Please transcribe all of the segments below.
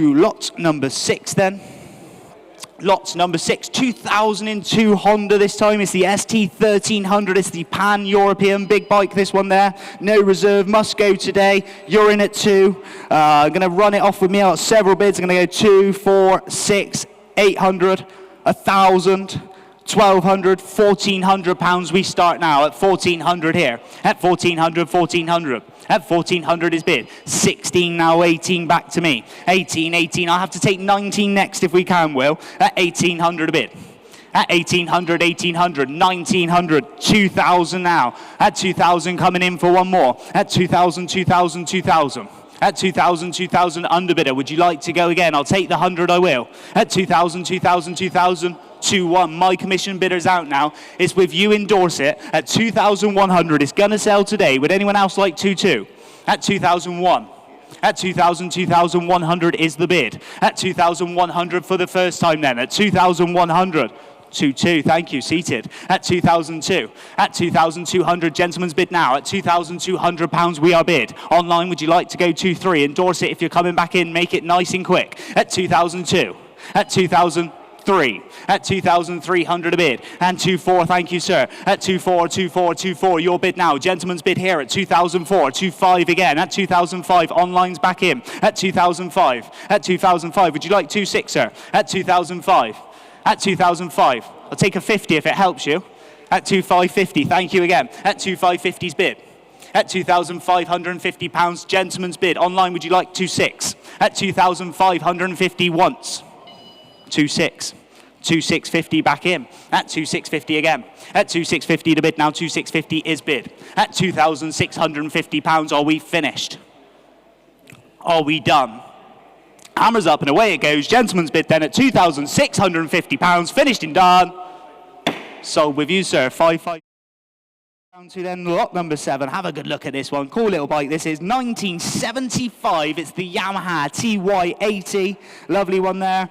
Lot number 6 then. Lot number 6, 2002 Honda this time. It's the ST1300. It's the pan-European big bike, this one there. No reserve, must go today. You're in at 2. I'm going to run it off with me. I've got several bids. I'm going to go 2, 4, 6, 800, 1,000, 1,200, 1,400 pounds. We start now at 1,400 here. At 1,400, 1,400. At 1,400 is bid. 16 now, 18 back to me. 18, 18. I'll have to take 19 next if we can, Will. At 1,800 a bid. At 1,800, 1,800, 1,900, 2,000 now. At 2,000 coming in for one more. At 2,000, 2,000, 2,000. At 2,000, 2,000 underbidder. Would you like to go again? I'll take the 100, I will. At 2,000, 2,000, 2,000, 2-1. My commission bidder's out now. It's with you in Dorset at 2,100. It's going to sell today. Would anyone else like 2-2? At 2,001. At 2,000, 2,100 is the bid. At 2,100 for the first time then. At 2,100. 2-2, thank you, seated. At 2,002. At 2,200, gentleman's bid now. At 2,200 pounds, we are bid. Online, would you like to go 2-3? Endorse it if you're coming back in, make it nice and quick. At 2,002. At 2,003. At 2,300 a bid. And 2-4, thank you, sir. At 2-4, 2-4, 2-4, your bid now. Gentleman's bid here at 2,004. 2-5 again. At 2,005, online's back in. At 2,005. At 2,005, would you like 2-6, sir? At 2,005. At 2,005. I'll take a 50 if it helps you. At 2,550, thank you again. At 2,550's bid. At 2,550 pounds, gentleman's bid. Online, would you like 2-6? At 2,550 once. 2-6. 2,650 back in. At 2,650 again. At 2,650 to bid now. 2,650 is bid. At 2,650 pounds, are we finished? Are we done? Hammers up and away it goes. Gentleman's bid then at 2,650 pounds. Finished and done. Sold with you, sir. 5-5. Down to then lot number 7. Have a good look at this one. Cool little bike. This is 1975. It's the Yamaha TY80. Lovely one there.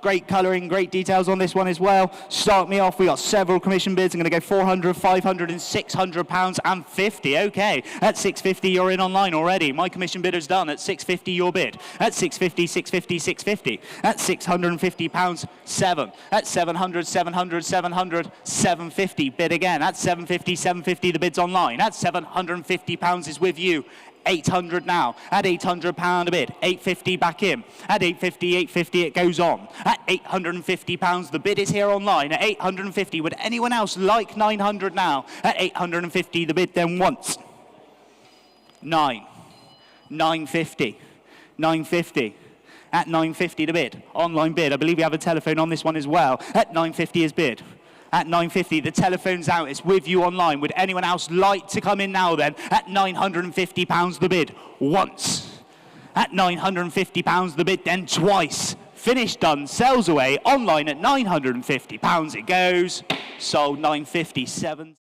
Great colouring, great details on this one as well. Start me off, we got several commission bids. I'm going to go 400, 500 and 600 pounds and 50. Okay, at 650 you're in online already. My commission bidder's done. At 650 your bid. At 650, 650, 650. At 650 pounds, 7. At 700, 700, 700, 750. Bid again. At 750, 750 the bid's online. At 750 pounds is with you. 800 now. At 800 pound a bid. 850 back in. At 850, 850 it goes on. At 850 pounds the bid is here online. At 850, would anyone else like 900 now? At 850 the bid then once. 9. 950. 950. At 950 the bid. Online bid. I believe we have a telephone on this one as well. At 950 is bid. At 950, the telephone's out. It's with you online. Would anyone else like to come in now then? At 950 pounds the bid. Once. At 950 pounds the bid then twice. Finished, done, sells away. Online at 950 pounds it goes. Sold 957.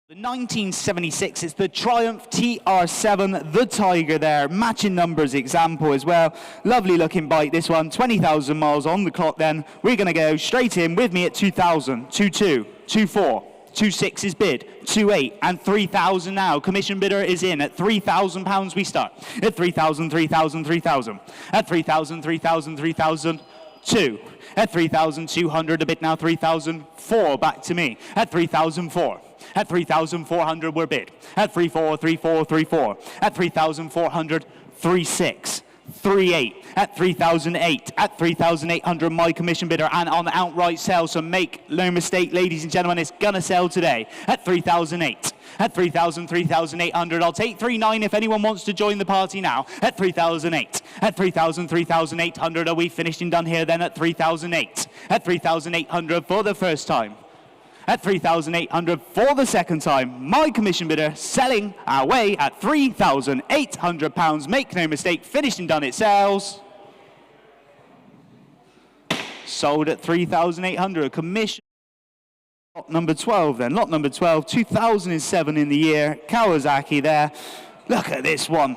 The 1976 is the Triumph TR7, the Tiger there, matching numbers example as well. Lovely looking bike, this one, 20,000 miles on the clock then. We're going to go straight in with me at 2,000, 2.2, 2.4, 2.6 is bid, 2.8 and 3,000 now. Commission bidder is in at £3,000 we start. At 3,000, 3,000, 3,000. At 3,000, 3,000, 3,000. 2. At 3,200 a bid now. 3,004 back to me. At 3,004. At 3,400 we're bid. At 3,4, 3,4, 3,4. At 3,400, 3,6. 3.8 at 3,008 at 3,800 my commission bidder and on outright sale, so make no mistake ladies and gentlemen, it's gonna sell today at 3,008 at 3,000 3,800. I'll take 3,900 if anyone wants to join the party now. At 3,008 at 3,000 3,800. Are we finished and done here then? At 3,008 at 3,800 for the first time. At 3,800 for the second time. My commission bidder selling our way at £3,800. Make no mistake, finished and done, it sells. Sold at 3,800. Commission. Lot number 12 then. Lot number 12, 2007 in the year. Kawasaki there. Look at this one.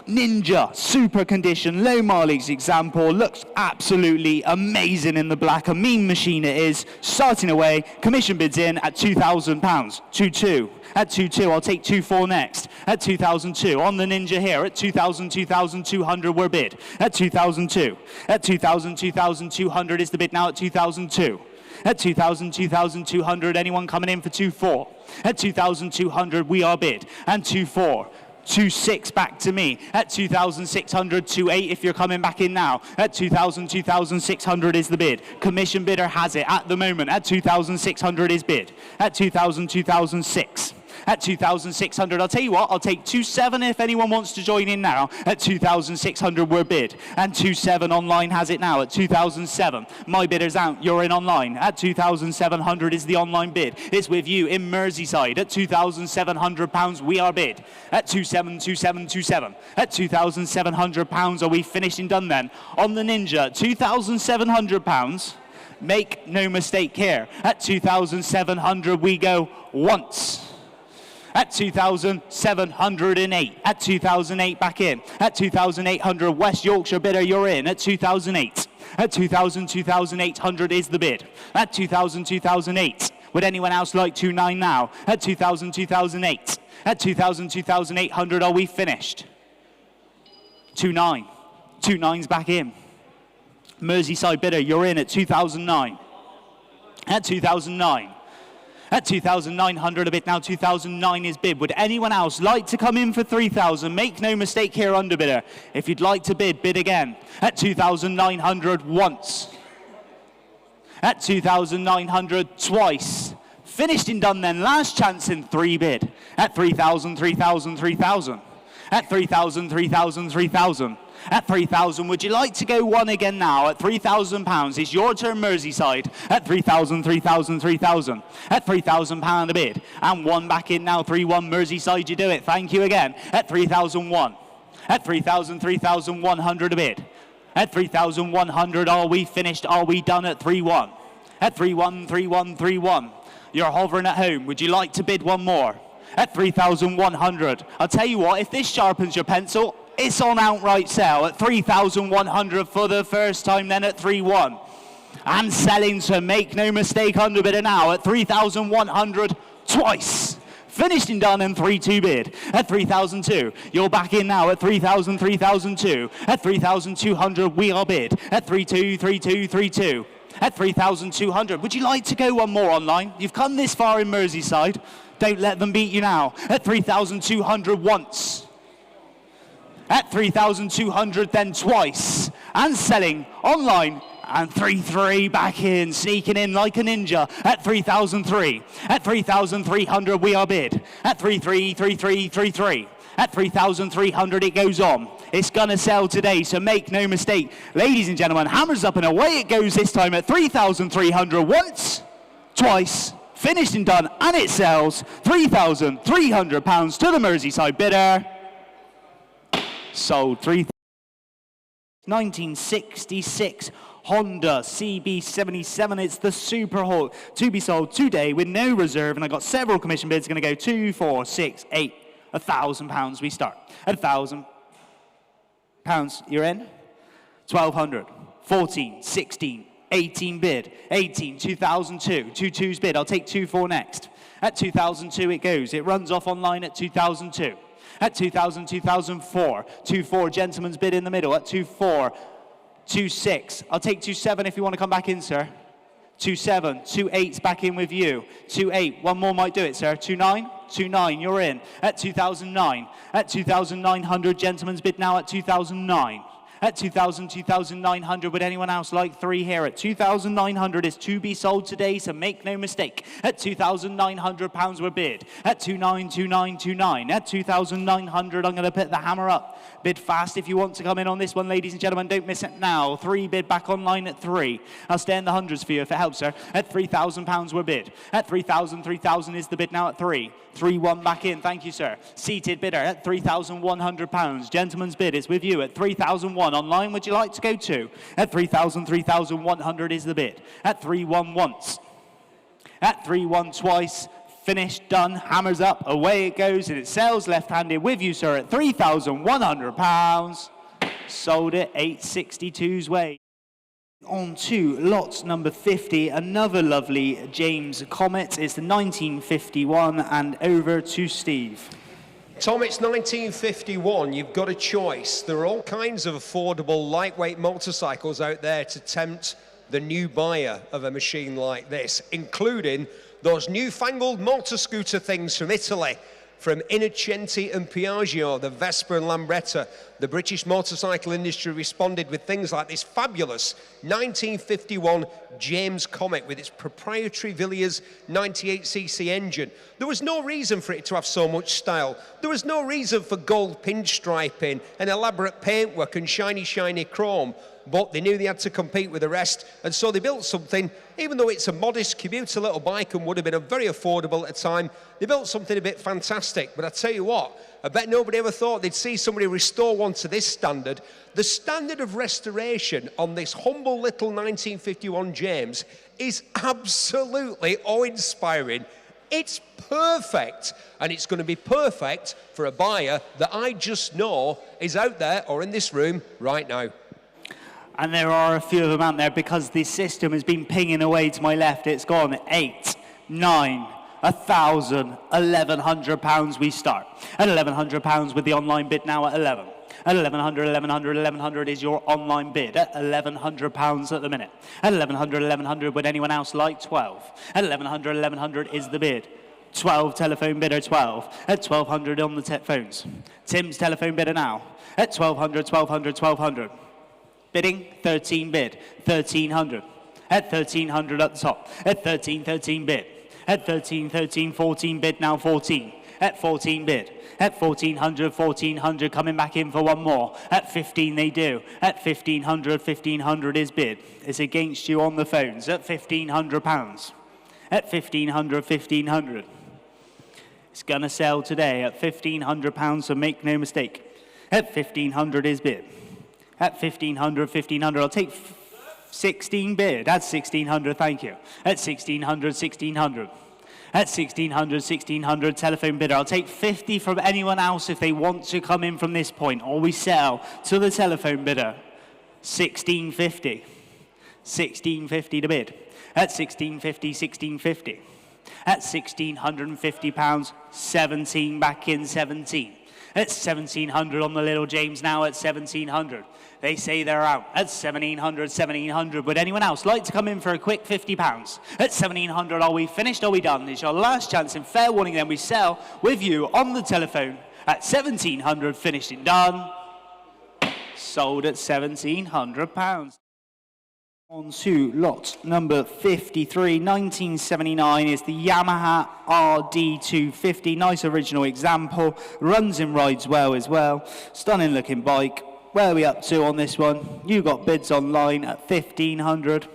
Ninja, super condition, low mileage example, looks absolutely amazing in the black. A mean machine it is. Starting away, commission bids in at £2,000. 2-2. At 2-2, I'll take 2-4 next. At 2002, on the Ninja here, at 2,000, 2,200 were bid. At 2002. At 2,000, 2,200 is the bid now at 2002. At 2,000, 2,200, anyone coming in for 2-4? At 2,200, we are bid. And 2-4. 2-6 back to me. At 2,600, 2-8 if you're coming back in now. At 2,000, 2,600 is the bid. Commission bidder has it at the moment. At 2,600 is bid. At 2,000, 2,006. At 2,600, I'll tell you what, I'll take 2.7 if anyone wants to join in now. At 2,600, we're bid. And 2.7 online has it now at 2,007. My bidder's out, you're in online. At 2,700 is the online bid. It's with you in Merseyside. At £2,700, we are bid. At 2,727. At £2,700, are we finished and done then? On the Ninja, £2,700. Make no mistake here. At 2,700, we go once. At 2,708. At 2,008 back in. At 2,800 West Yorkshire bidder, you're in. At 2,008. At 2,000, 2,800 is the bid. At 2,000, 2,008. Would anyone else like 2.9 now? At 2,000, 2,008. At 2,000, 2,800, are we finished? 2.9. 2.9's back in. Merseyside bidder, you're in at 2,009. At 2,009. At 2,900 a bid now, 2,009 is bid. Would anyone else like to come in for 3,000? Make no mistake here, underbidder. If you'd like to bid, bid again. At 2,900 once. At 2,900 twice. Finished and done then. Last chance in 3 bid. At 3,000, 3,000, 3,000. At 3,000, 3,000, 3,000. At 3,000, would you like to go one again now? At £3,000, it's your turn, Merseyside. At 3,000, 3,000, 3,000. At £3,000 a bid. And one back in now, 3-1, Merseyside, you do it. Thank you again. At 3,001. At 3,000, 3,100 a bid. At 3,100, are we finished? Are we done at 3-1? At 3-1, 3-1, 3-1. You're hovering at home. Would you like to bid one more? At 3,100. I'll tell you what, if this sharpens your pencil, it's on outright sale at 3,100 for the first time, then at 3-1. And selling, so make no mistake, underbidder now at 3,100 twice. Finished and done in 3-2 bid. At 3,002, you're back in now at 3,000, 3,002. At 3,200, we are bid. At 3-2, 3-2, 3-2. At 3,200, would you like to go one more online? You've come this far in Merseyside. Don't let them beat you now. At 3,200 once. At 3,200 then twice. And selling online. And 3-3 back in, sneaking in like a ninja. At 3,003. At 3,300 we are bid. At 3-3, 3-3, 3-3. At 3,300 it goes on. It's gonna sell today, so make no mistake. Ladies and gentlemen, hammers up and away it goes this time at 3,300 once, twice, finished and done, and it sells £3,300 to the Merseyside bidder. Sold 1966 Honda CB77. It's the Super Haul to be sold today with no reserve, and I got several commission bids. Going to go 2, 4, 6, 8, £1,000. We start at £1,000. You're in. 1,200, 14, 16, 18 bid, 18, 2002, 2-2's bid. I'll take 2-4 next. At 2002 it goes. It runs off online at 2002. At 2000, 2004, 2-4, gentleman's bid in the middle. At 2-4, 2-6. I'll take 2-7 if you want to come back in, sir. 2-7, 2-8's back in with you. 2-8, one more might do it, sir. 2-9, 2-9, you're in. At 2009, at 2,900, gentleman's bid now at 2009. At 2,000, 2,900, would anyone else like 3 here? At 2,900 is to be sold today, so make no mistake. At £2,900 we're bid. At 2,9, 2,9, 2,9. At 2,900, I'm going to put the hammer up. Bid fast if you want to come in on this one, ladies and gentlemen. Don't miss it now. 3 bid back online at 3. I'll stay in the hundreds for you if it helps, sir. At £3,000 we're bid. At 3,000, 3,000 is the bid now at 3. 3-1 back in, thank you, sir. Seated bidder at £3,100. Gentleman's bid is with you at 3,001. Online, would you like to go to? At 3,000, 3,100 is the bid. At 3-1 once. At 3-1 twice. Finished, done, hammers up, away it goes, and it sells left-handed with you, sir, at £3,100. Sold it 862's way. On to lot number 50, another lovely James Comet. It's the 1951, and over to Steve. Tom, it's 1951. You've got a choice. There are all kinds of affordable, lightweight motorcycles out there to tempt the new buyer of a machine like this, including those newfangled motor scooter things from Italy, from Innocenti and Piaggio, the Vespa and Lambretta. The British motorcycle industry responded with things like this fabulous 1951 James Comet with its proprietary Villiers 98cc engine. There was no reason for it to have so much style. There was no reason for gold pinstriping and elaborate paintwork and shiny, shiny chrome. But they knew they had to compete with the rest, and so they built something, even though it's a modest commuter little bike and would have been a very affordable at the time, they built something a bit fantastic. But I tell you what, I bet nobody ever thought they'd see somebody restore one to this standard. The standard of restoration on this humble little 1951 James is absolutely awe-inspiring. It's perfect, and it's going to be perfect for a buyer that I just know is out there or in this room right now. And there are a few of them out there because the system has been pinging away to my left. It's gone 8, 9, 1,000, £1,100 we start. At £1,100 with the online bid now at 11. At 1,100, 1,100, 1,100 is your online bid. At £1,100 at the minute. At 1,100, 1,100 would anyone else like 12? At 1,100, 1,100 is the bid. 12 telephone bidder 12. At 1,200 on the phones. Tim's telephone bidder now. At 1,200, 1,200, 1,200. Bidding, 13 bid, 1,300. At 1,300 at the top. At 13, 13 bid. At 13, 13, 14 bid, now 14. At 14 bid. At 1,400, 1,400 coming back in for one more. At 15 they do. At 1,500, 1,500 is bid. It's against you on the phones. At £1,500. At 1,500, 1,500. It's gonna sell today at £1,500, so make no mistake. At 1,500 is bid. At 1,500, 1,500, I'll take 16 bid. At 1,600, thank you. At 1,600, 1,600. At 1,600, 1,600, telephone bidder. I'll take 50 from anyone else if they want to come in from this point, or we sell to the telephone bidder. 1,650. 1,650 to bid. At 1,650, 1,650. At £1,650, 17 back in 17. At 1,700 on the little James now at 1,700. They say they're out at 1,700, 1,700. Would anyone else like to come in for a quick £50? At 1,700, are we finished? Are we done? It's your last chance, and fair warning then we sell with you on the telephone at 1,700, finished and done. Sold at £1,700. On to lot number 53, 1979 is the Yamaha RD250. Nice original example, runs and rides well as well. Stunning looking bike. Where are we up to on this one? You got bids online at 1,500.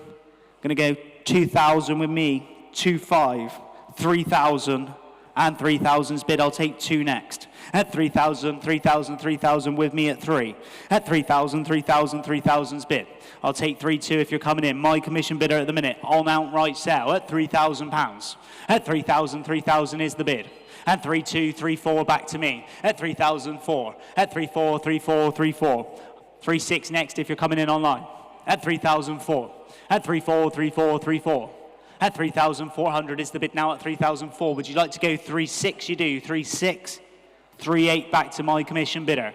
Gonna go 2,000 with me, 2,500, 3,000, and 3,000's bid. I'll take 2 next. At 3,000, 3,000, 3,000 with me at 3. At 3,000, 3,000, 3,000's bid. I'll take 3,2 if you're coming in. My commission bidder at the minute on outright sale at £3,000. At 3,000, 3,000 is the bid. At 3,2, 3,4 back to me. At 3,004. At 3,4, 3,4, 3,4. 3,6 next if you're coming in online. At 3,004. At 3,4, 3,4, 3,4. At 3,400 is the bid now at 3,004. Would you like to go 3,6? You do. 3,6. 3,8 back to my commission bidder.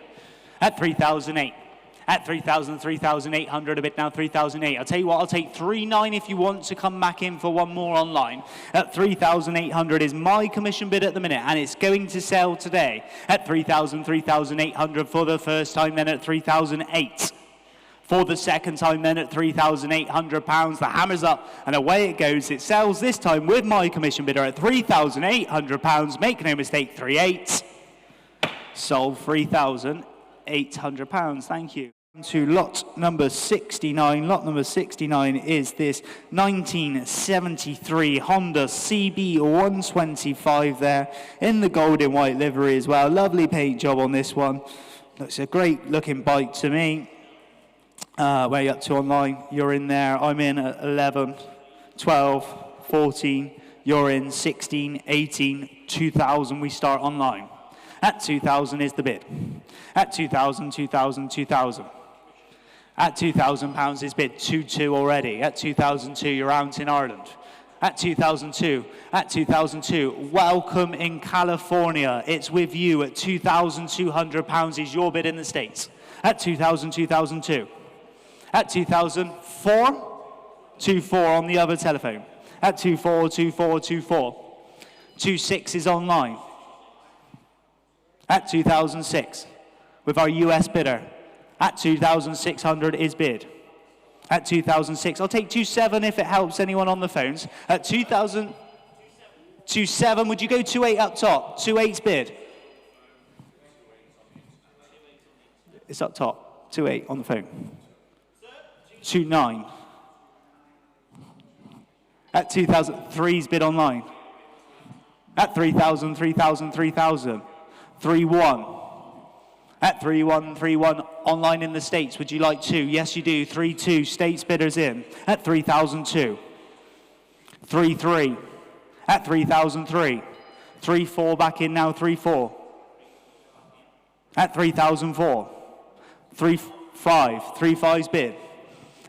At 3,008. At 3,000, 3,800 a bit now, 3,008. I'll tell you what, I'll take 3,900 if you want to come back in for one more online. At 3,800 is my commission bid at the minute, and it's going to sell today. At 3,000, 3,800 for the first time, then at 3,008. For the second time, then at £3,800. The hammer's up, and away it goes. It sells this time with my commission bidder at £3,800. Make no mistake, 3,800. Sold £3,800. Thank you. To lot number 69. Lot number 69 is this 1973 Honda CB125 there in the gold and white livery as well. Lovely paint job on this one. Looks a great looking bike to me. Where are you up to online? You're in there. I'm in at 11, 12, 14, You're in 16, 18, 2,000. We start online. At 2,000 is the bid. At 2,000, 2,000, 2,000. At £2,000 is bid. 2,2 already. At 2002, you're out in Ireland. At 2002, at 2002, welcome in California. It's with you at £2,200 is your bid in the States. At 2000, 2002. At 2004, 24 on the other telephone. At 24, 24, 24. 26 is online. At 2006, with our US bidder. At 2,600 is bid. At 2006, I'll take 27 if it helps anyone on the phones. At 2,000, 27, would you go 28 up top? 28's bid. It's up top. 28 on the phone. 29. At 2,000, 3's bid online. At 3,000, 3,000, 3,000. 3-1. At 3-1, 3-1 online in the States. Would you like 2? Yes, you do. 3-2. States bidders in. At 3,002. 3-3. At 3,003. 3-4 back in now. 3-4. At 3,004. 3-5. 3-5's bid.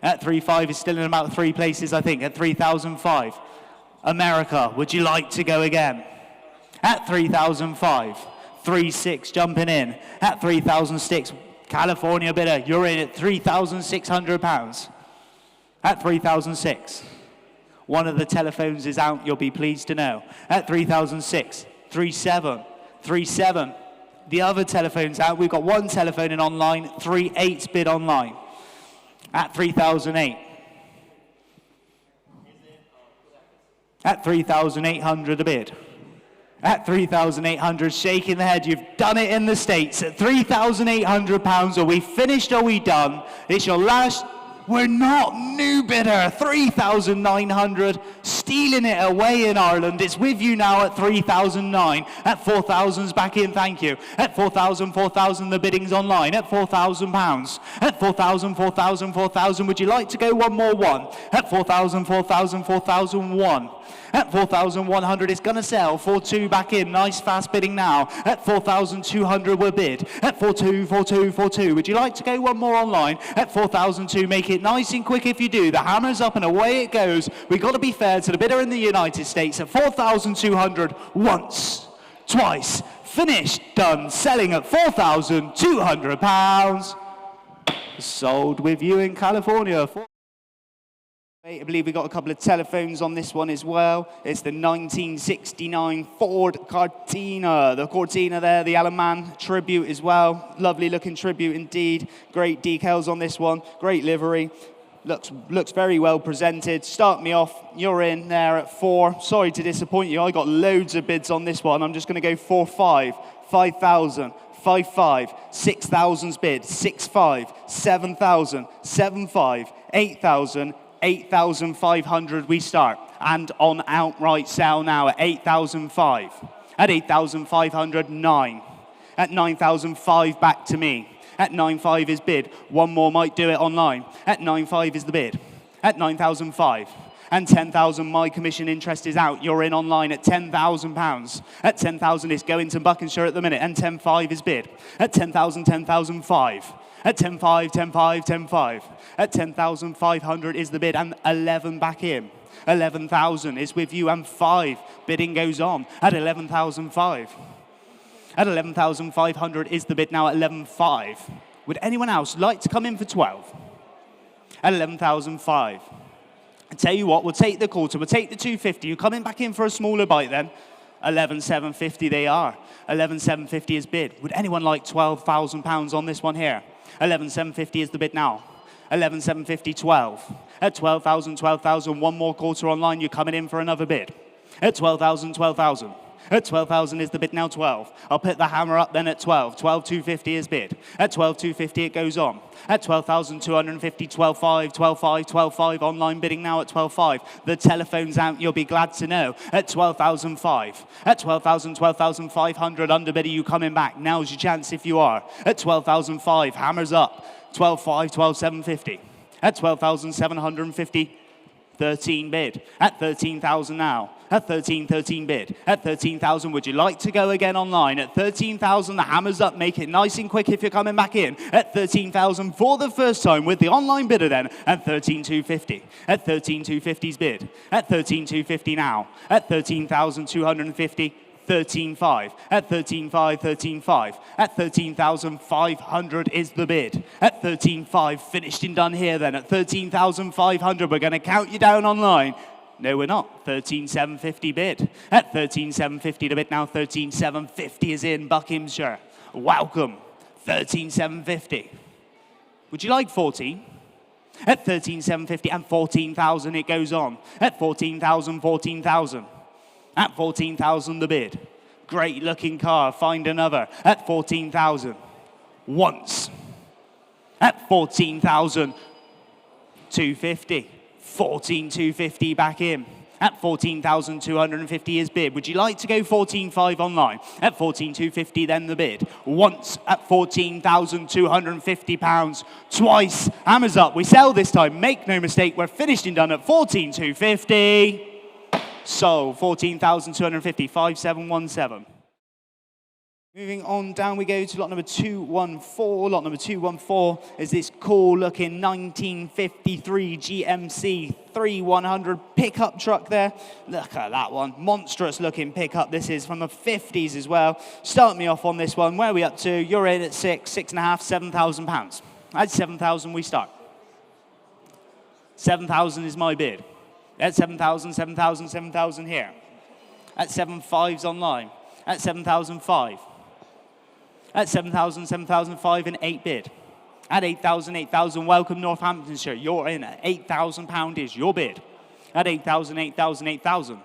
At 3-5 is still in about 3 places, I think. At 3,005. America, would you like to go again? At 3,005. 3-6 jumping in. At 3,006, California bidder, you're in at £3,600. At 3,006, one of the telephones is out, you'll be pleased to know. At 3,006, 3-7, 3-7. The other telephone's out, we've got one telephone in online, 3-8's bid online. At 3,008. At 3,800 a bid. At 3,800, shaking the head, you've done it in the States. At £3,800, are we finished, are we done? It's your last, we're not, new bidder, 3,900, stealing it away in Ireland. It's with you now at 3,009. At 4,000's back in, thank you. At 4,000, 4,000, the bidding's online. At £4,000. At 4,000, 4,000, 4,000, would you like to go one more one? At 4,000, 4,000, 4,001. At 4,100, it's going to sell. 4,2 back in. Nice fast bidding now. At 4,200, we're bid. At 4,2, 4,2, 4,2. Would you like to go one more online? At 4,002, make it nice and quick if you do. The hammer's up and away it goes. We've got to be fair to the bidder in the United States. At 4,200, once, twice, finished, done. Selling at £4,200. Sold with you in California. I believe we got a couple of telephones on this one as well. It's the 1969 Ford Cortina. The Cortina there, the Alan Mann tribute as well. Lovely looking tribute indeed. Great decals on this one. Great livery. Looks very well presented. Start me off. You're in there at 4. Sorry to disappoint you. I got loads of bids on this one. I'm just going to go 4-5, 5,000. 5-5, 6,000's bid, 6-5, 7,000, 7-5, 8,000, 8,500 we start. And on outright sale now at 8,005. At 8,500, 9. At 9,005, back to me. At 9,500 is bid. One more might do it online. At 9,500 is the bid. At 9,005. And 10,000, my commission interest is out. You're in online at £10,000. At 10,000, it's going to Buckinghamshire at the minute. And 10,500 is bid. At 10,000, 10,005. At 10,500, 10,500, 10,500. At 10,500 is the bid. And 11 back in. 11,000 is with you. And 5 bidding goes on. At 11,500. At 11,500 is the bid now at 11,500. Would anyone else like to come in for 12? At 11,500. I tell you what, we'll take the quarter, we'll take the 250. You're coming back in for a smaller bite then. 11,750 they are. 11,750 is bid. Would anyone like £12,000 on this one here? 11,750 is the bid now. 11,750, 12. At 12,000, 12,000, one more quarter online, you're coming in for another bid. At 12,000, 12,000. At 12,000 is the bid now, 12. I'll put the hammer up then at 12. 12,250 is bid. At 12,250 it goes on. At 12,250, 12,500, 12,500, 12,500. Online bidding now at 12,500. The telephone's out, you'll be glad to know. At 12,500. At 12,000, 12,500 underbidder, you coming back. Now's your chance if you are. At 12,500, hammers up. 12,500, 12,750. At 12,750, 13 bid. At 13,000 now. At 13 bid. At 13,000, would you like to go again online? At 13,000, the hammer's up. Make it nice and quick if you're coming back in. At 13,000 for the first time with the online bidder then. At 13,250. At 13,250's bid. At 13,250 now. At 13,250. 13,500. At 13,500, 13,500. At 13,500 is the bid. At 13,500, finished and done here then. At 13,500, we're going to count you down online. No, we're not. 13,750 bid. At 13,750 to bid now. 13,750 is in Buckinghamshire. Welcome. 13,750. Would you like 14? At 13,750 and 14,000 it goes on. At 14,000, 14,000. At 14,000 the bid. Great looking car, find another. At 14,000. Once. At 14,250. 14,250 back in. At 14,250 is bid. Would you like to go 14,500 online? At 14,250 then the bid. Once at 14,250 pounds. Twice. Hammers up. We sell this time. Make no mistake. We're finished and done at 14,250. So, 14,250, 5717. Moving on down we go to lot number 214. Lot number 214 is this cool looking 1953 GMC 3100 pickup truck there. Look at that one. Monstrous looking pickup. This is from the 50s as well. Start me off on this one. Where are we up to? You're in at 6.5, 7,000 pounds. At 7,000 we start. 7,000 is my bid. At 7,000, 7,000, 7,000 here. At 7,500's online. At 7,005. At 7,000, 7,005 and 8 bid. At 8,000, 8,000, welcome Northamptonshire. You're in at 8,000 pound is your bid. At 8,000, 8,000, 8,000.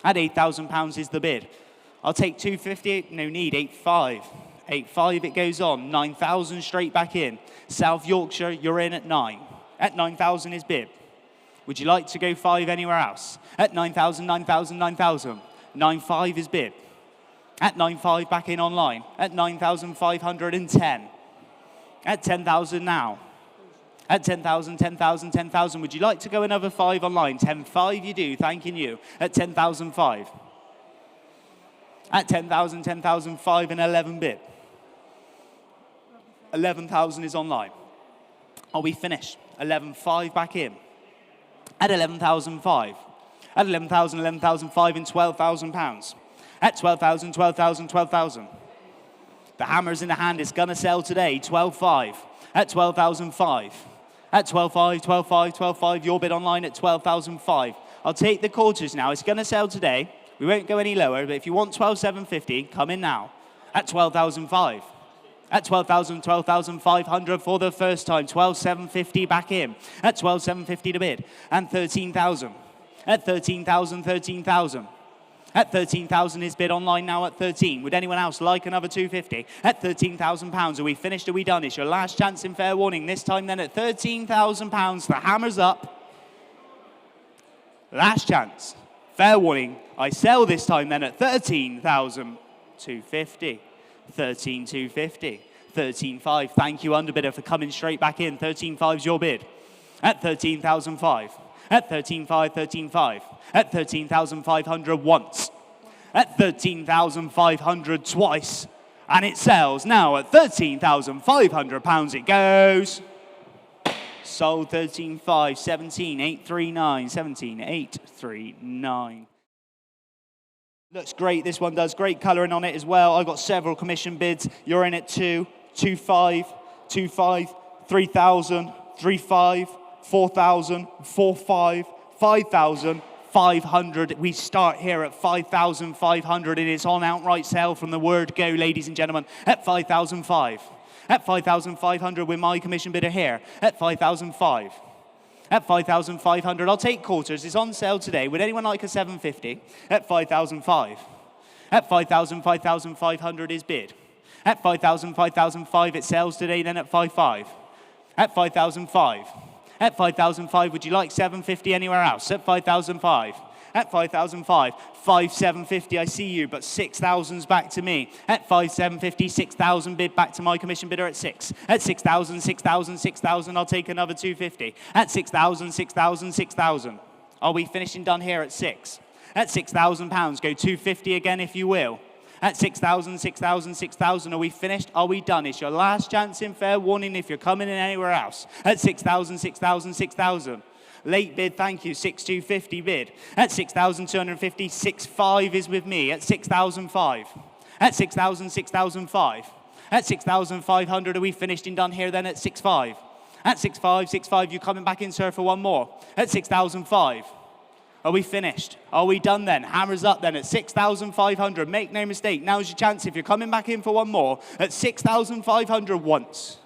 At 8,000 pounds is the bid. I'll take 250, no need, 8,500. 8,500 it goes on, 9,000 straight back in. South Yorkshire, you're in at 9. At 9,000 is bid. Would you like to go 5 anywhere else? At 9,000, 9,000, 9,000. 9,500 is bid. At 9,500 back in online. At 9,510. At 10,000 now. At 10,000, 10,000, 10,000. Would you like to go another 5 online? 10,500 you do, thanking you. At 10,005. At 10,000, 10,005 and 11 bid. 11,000 is online. Are we finished? 11,500 back in. At 11,500. At 11,000, 11,500 and 12,000 pounds. At 12,000, 12,000, 12,000. The hammer's in the hand. It's going to sell today. 12,500. At 12,500. At 12,500, 12,500, 12,500. Your bid online at 12,500. I'll take the quarters now. It's going to sell today. We won't go any lower, but if you want 12,750, come in now. At 12,500. At 12,000, 12,500 for the first time. 12,750 back in. At 12,750 to bid. And 13,000. At 13,000, 13,000. At 13,000 is bid online now at 13. Would anyone else like another 250? At 13,000 pounds. Are we finished? Are we done? It's your last chance in fair warning. This time then at 13,000 pounds. The hammer's up. Last chance. Fair warning. I sell this time then at 13,250. 13,250. 13,500. Thank you, underbidder, for coming straight back in. 13,500's your bid. At 13,500. At 13,500, 13,500. At 13,500 once. At 13,500 twice. And it sells now at 13,500 pounds it goes. Sold 13,500, 17,839, 17,839. Looks great, this one does. Great colouring on it as well. I've got several commission bids. You're in at 2, 2,500, 2,500, 3,000, 3,500, 4,000, 4,500, 5,000, 500. We start here at 5,500 and it's on outright sale from the word go, ladies and gentlemen, at 5,500. At 5,500 with my commission bidder here. At 5,500. At 5,500, I'll take quarters. It's on sale today. Would anyone like a 750? At 5,500. At 5,000, 5,500 is bid. At 5,000, 5,500, it sells today, then at 5,500. At 5,500. At 5,500, would you like 750 anywhere else? At 5,500. At 5,500. 5,750, I see you, but 6,000's back to me. At 5,750, 6,000 bid back to my commission bidder at 6. At 6,000, 6,000, 6,000, I'll take another 250. At 6,000, 6,000, 6,000. Are we finished and done here at 6? At £6,000, go 250 again if you will. At 6,000, 6,000, 6,000, are we finished? Are we done? It's your last chance in fair warning if you're coming in anywhere else. At 6,000, 6,000, 6,000. Late bid, thank you, 6,250 bid. At 6,250, 6,500 is with me. At 6,005. At 6,000, 6,005. At 6,500, are we finished and done here then at 6,500? At 6,500, 6,500, you coming back in, sir, for one more. At 6,005. Are we finished? Are we done then? Hammers up then at 6,500. Make no mistake, now's your chance if you're coming back in for one more. At 6,500 once.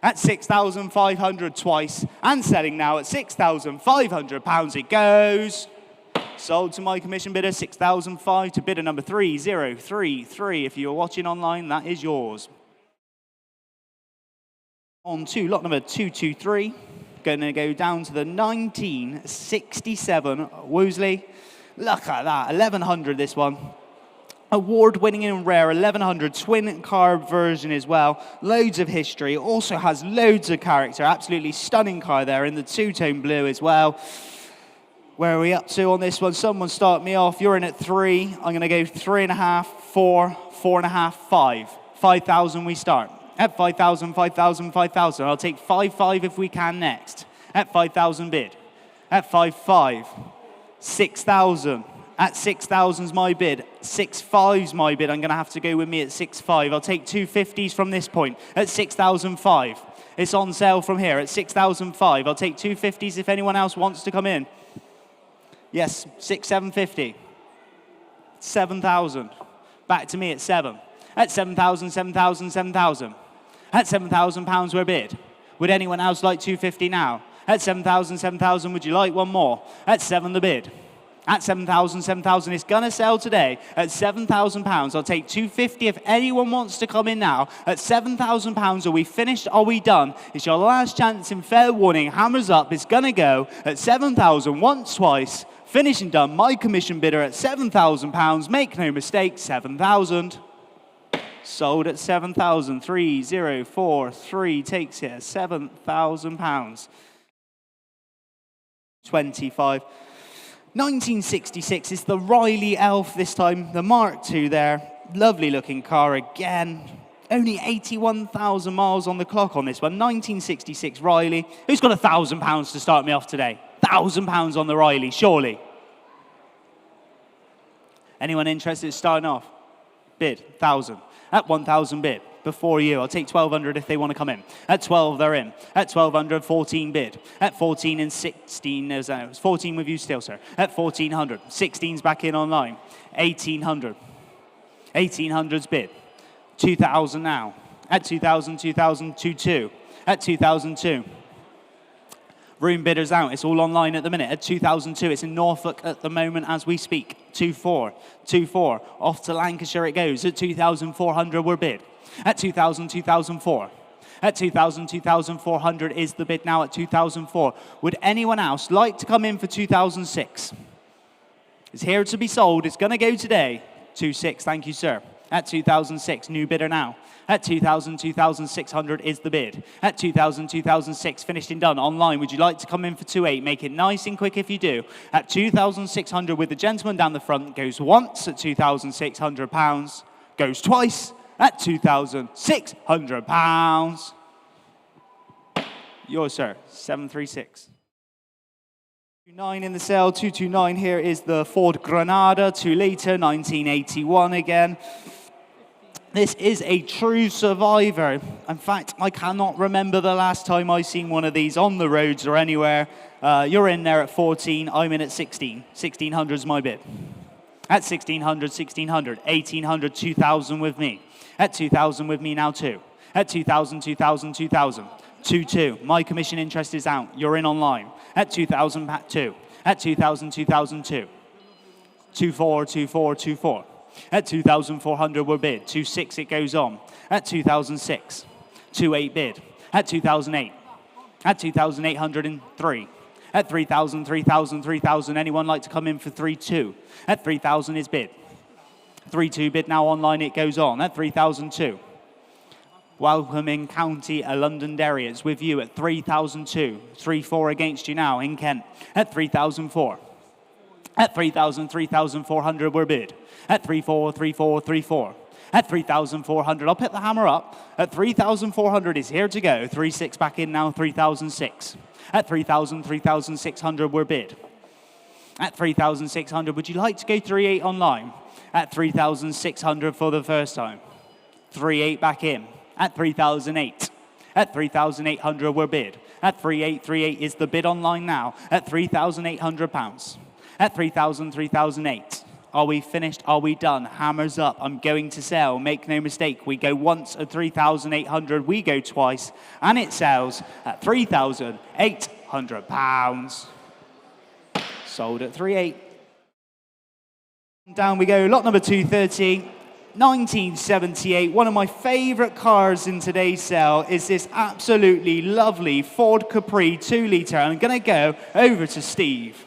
At 6,500 twice. And selling now at £6,500 it goes. Sold to my commission bidder, 6,005 to bidder number 3033. If you're watching online, that is yours. On to lot number 223. Going to go down to the 1967 Wolseley. Look at that, 1100 this one. Award-winning and rare 1100 twin carb version as well. Loads of history, also has loads of character. Absolutely stunning car there in the two-tone blue as well. Where are we up to on this one? Someone start me off. You're in at 3. I'm going to go 3.5, 4, 4.5, 5. 5,000 we start. At 5,000, 5,000, 5,000. I'll take 5,500 if we can next. At 5,000 bid. At 5,500. 6,000. At 6,000's my bid. 6,500's my bid. I'm going to have to go with me at 6,500. I'll take 250s from this point. At 6,005. It's on sale from here at 6,005. I'll take 250s if anyone else wants to come in. Yes, 6,750. 7,000. Back to me at 7. At 7,000, 7,000, 7,000. At £7,000 we're bid. Would anyone else like 250 now? At 7,000, 7,000, would you like one more? At 7 the bid. At 7,000, 7,000, it's gonna sell today. At £7,000, I'll take 250 if anyone wants to come in now. At £7,000, are we finished? Are we done? It's your last chance in fair warning. Hammers up, it's gonna go at 7,000 once, twice. Finished and done, my commission bidder at £7,000. Make no mistake, 7,000. Sold at 7,000. 3043 takes it at £7,000. 25. 1966 is the Riley Elf this time, the Mark II there. Lovely looking car again. Only 81,000 miles on the clock on this one. 1966 Riley. Who's got £1,000 to start me off today? £1,000 on the Riley, surely. Anyone interested in starting off? Bid, 1,000. At 1,000 bid. Before you, I'll take 1,200 if they want to come in. At 12, they're in. At 1,200, 14 bid. At 14 and 16, it was 14 with you still, sir. At 1,400, 16's back in online. 1,800. 1,800's bid. 2,000 now. At 2,000, 2,000, 2,2. At 2,002. Room bidders out. It's all online at the minute. At 2002, it's in Norfolk at the moment as we speak. 2,400. 2,400. Off to Lancashire it goes. At 2,400, we're bid. At 2,000, 2,004. At 2,000, 2,400 is the bid now at 2,004. Would anyone else like to come in for 2006? It's here to be sold. It's going to go today. 2,600, thank you, sir. At 2006, new bidder now. At 2,000, 2,600 is the bid. At 2,000, 2,006, finished and done. Online, would you like to come in for 2,800? Make it nice and quick if you do. At 2,600 with the gentleman down the front, goes once at £2,600, goes twice at £2,600. Yours, sir, 736. 229 in the sale, 229 here is the Ford Granada, 2 litre, 1981 again. This is a true survivor. In fact, I cannot remember the last time I've seen one of these on the roads or anywhere. You're in there at 14, I'm in at 16. 1,600's my bid. At 1,600, 1,600, 1,800, 2,000 with me. At 2,000 with me now too. At 2,000, 2,000, 2,000. 2,2. My commission interest is out. You're in online. At 2,000, 2. At 2,000, 2,002. 2,400, 2,400, 2,400. At 2,400 we're bid. 2,600 it goes on. At 2,006. 2,800 bid. At 2,008. At 2,803. At 3,000, 3,000, 3,000. Anyone like to come in for 3,200? At 3,000 is bid. 3,200 bid now online it goes on. At 3,002. Welcome in County Londonderry. It's with you at 3,002. 3,400 against you now in Kent. At 3,004. At 3,000, 3,400 we're bid. At 3,400, 3,400, 3,400. At 3,400, I'll pick the hammer up. At 3,400 is here to go. 3,600 back in now, 3,600. At 3,000, 3,600 we're bid. At 3,600, would you like to go 3,800 online? At 3,600 for the first time. 3,800 back in. At 3,008. At 3,800 we're bid. At 3,838 is the bid online now. At £3,800. At 3,000, 3,008. Are we finished? Are we done? Hammers up. I'm going to sell. Make no mistake. We go once at 3,800. We go twice. And it sells at £3,800. Sold at 3,800. Down we go. Lot number 230. 1978. One of my favorite cars in today's sale is this absolutely lovely Ford Capri 2-litre. I'm going to go over to Steve.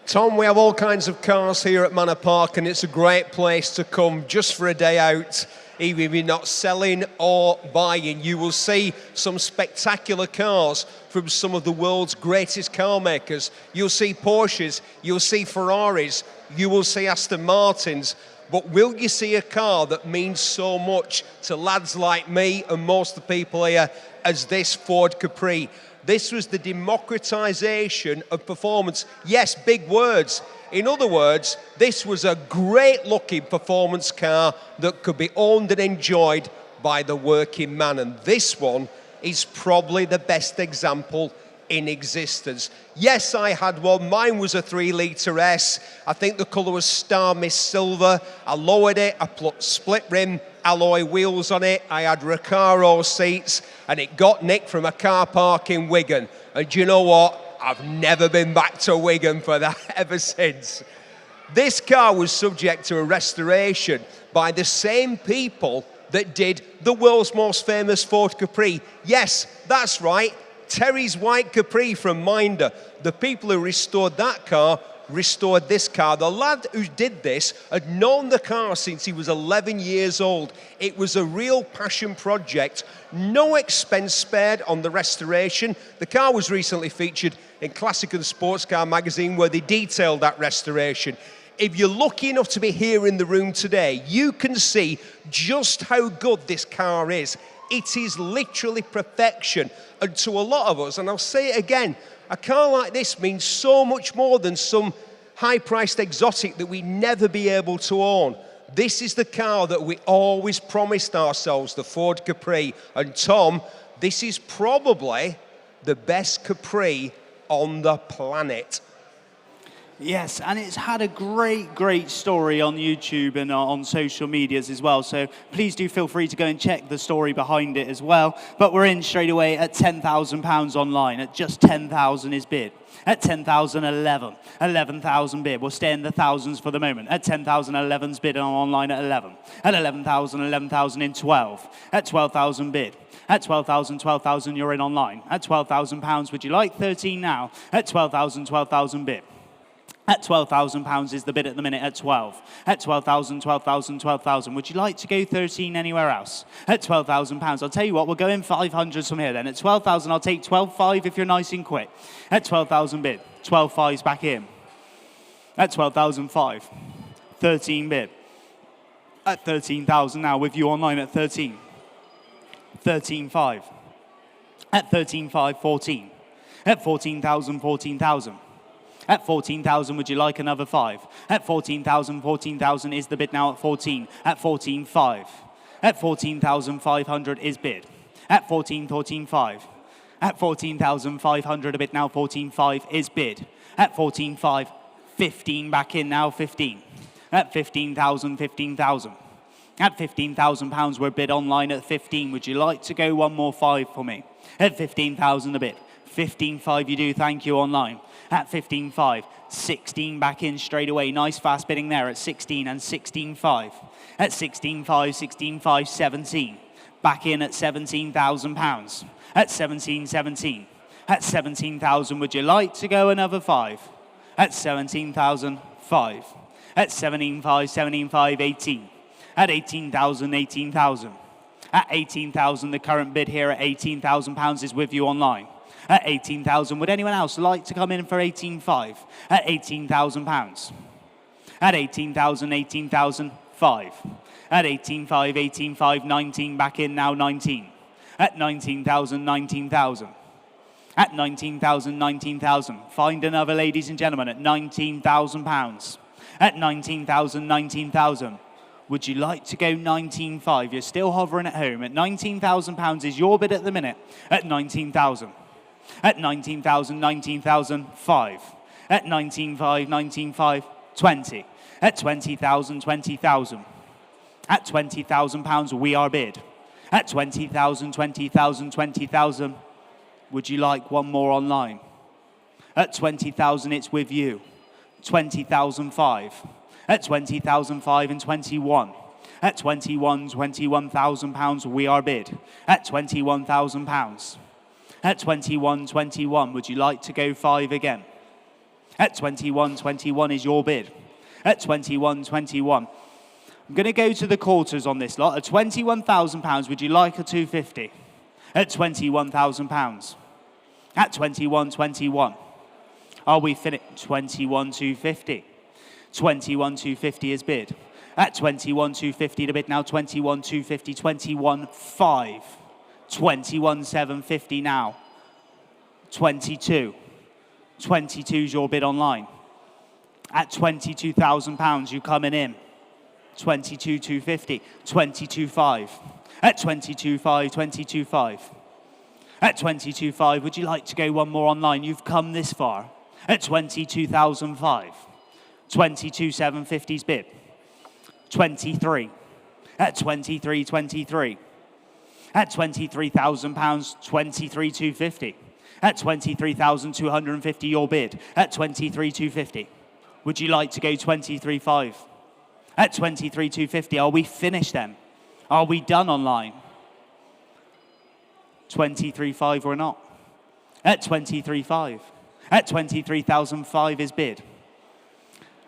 Tom, we have all kinds of cars here at Manor Park, and it's a great place to come just for a day out. Even if you're not selling or buying, you will see some spectacular cars from some of the world's greatest car makers. You'll see Porsches, you'll see Ferraris, you will see Aston Martins. But will you see a car that means so much to lads like me and most of the people here as this Ford Capri? This was the democratization of performance. Yes, big words. In other words, this was a great-looking performance car that could be owned and enjoyed by the working man. And this one is probably the best example in existence. Yes, I had one. Mine was a 3-litre S. I think the colour was Star Mist Silver. I lowered it. I put split rim alloy wheels on it. I had Recaro seats, and it got nicked from a car park in Wigan. And do you know what? I've never been back to Wigan for that ever since. This car was subject to a restoration by the same people that did the world's most famous Ford Capri. Yes, that's right. Terry's White Capri from Minder. The people who restored that car restored this car. The lad who did this had known the car since he was 11 years old. It was a real passion project. No expense spared on the restoration. The car was recently featured in Classic and Sports Car magazine where they detailed that restoration. If you're lucky enough to be here in the room today, you can see just how good this car is. It is literally perfection. And to a lot of us, and I'll say it again, a car like this means so much more than some high-priced exotic that we never be able to own. This is the car that we always promised ourselves, the Ford Capri. And Tom, this is probably the best Capri on the planet. Yes, and it's had a great story on YouTube and on social medias as well. So please do feel free to go and check the story behind it as well. But we're in straight away at £10,000 online. At just 10,000 is bid. At 10,000, 11,000 bid. We'll stay in the thousands for the moment. At 10,000, 11's bid online at 11. At 11,000, 11,000 in 12. At 12,000 bid. At 12,000, 12,000 you're in online. At £12,000, would you like 13 now? At 12,000, 12,000 bid. At £12,000 is the bid at the minute at 12. At 12,000, 12,000, 12,000. Would you like to go 13 anywhere else? At £12,000. I'll tell you what, we'll go in 500s from here then. At 12,000, I'll take 12,500 if you're nice and quick. At 12,000 bid. 12,500's back in. At 12,005. 13 bid. At 13,000 now with you online at 13. 13,500. At 13,500, 14. At 14,000, 14,000. At 14,000, would you like another 5? At 14,000, 14,000 is the bid now at 14. At 14,500. At 14,500 is bid. At 14,500. At 14,500 a bid now, 14,500 is bid. At 14,500, 15 back in now, 15. At 15,000, 15,000. At £15,000 we're bid online at 15. Would you like to go one more 5 for me? At 15,000 a bid. 15,500 you do, thank you online. At 15,500, 16 back in straight away. Nice fast bidding there at 16 and 16,500. At 16,500, 16,500, 17. Back in at £17,000. At 17,17. At 17,000, would you like to go another 5? At 17,005. At 17,500, 17,500, 18. At 18,000, 18,000. At 18,000, the current bid here at £18,000 is with you online. At 18,000, would anyone else like to come in for 18,500? At 18,000 pounds. At 18,000, 18,005. At 18,500, 18,500, 19 back in now, 19. At 19,000, 19,000. At 19,000, 19,000. Find another, ladies and gentlemen, at 19,000 pounds. At 19,000, 19,000. Would you like to go 19,500? You're still hovering at home. At 19,000 pounds is your bid at the minute. At 19,000. At 19,000, 19,005. At 19,500, 19,500, 20. At 20,000, 20,000. At 20,000 pounds, we are bid. At 20,000, 20,000, 20,000. Would you like one more online? At 20,000, it's with you. 20,005. At 20,005 and 21. At 21,000 pounds, we are bid. At 21,000 pounds. At 21,21, would you like to go 5 again? At 21,21 is your bid. At 21,21. I'm going to go to the quarters on this lot. At 21,000 pounds, would you like a 250? At 21,000 pounds. At 21,21. Are we finished? 21,250. 21,250 is bid. At 21,250 to bid now. 21,250. 21,500. 21,750 now. 22. 22 is your bid online. At 22,000 pounds, you coming in. 22,250. 22,500. At 22,500. 22,500. At 22,500, would you like to go one more online? You've come this far. At 22,005. 22,750's bid. 23. At 23,23. At 23,000 pounds, 23,250. At 23,250, your bid. At 23,250. Would you like to go 23,500? At 23,250, are we finished then? Are we done online? 23,500 or not? At 23,500. At 23,005 is bid.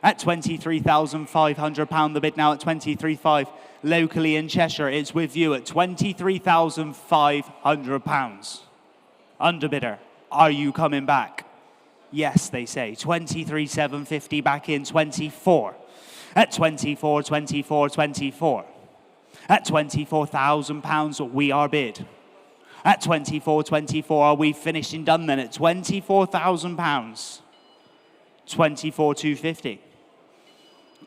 At 23,500 pound the bid now. At 23,500 locally in Cheshire, it's with you at 23,500 pounds. Underbidder, are you coming back? Yes, they say. 23,750 back in. 24. At 24, 24, 24. At 24,000 pounds, we are bid. At 24, 24, are we finished and done then? At 24,000 pounds. 24,250.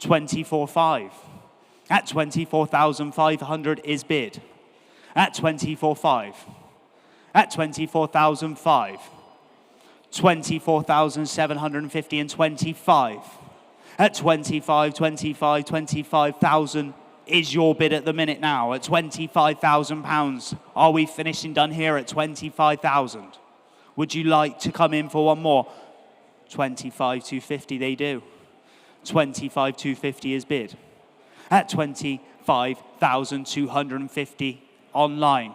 24,500. At 24,500 is bid. At 24,500. At 24,500. 24,750 and 25. At 25, 25, 25,000 is your bid at the minute now. At 25,000 pounds. Are we finished and done here at 25,000? Would you like to come in for one more? 25,250 they do. 25,250 is bid. At 25,250 online.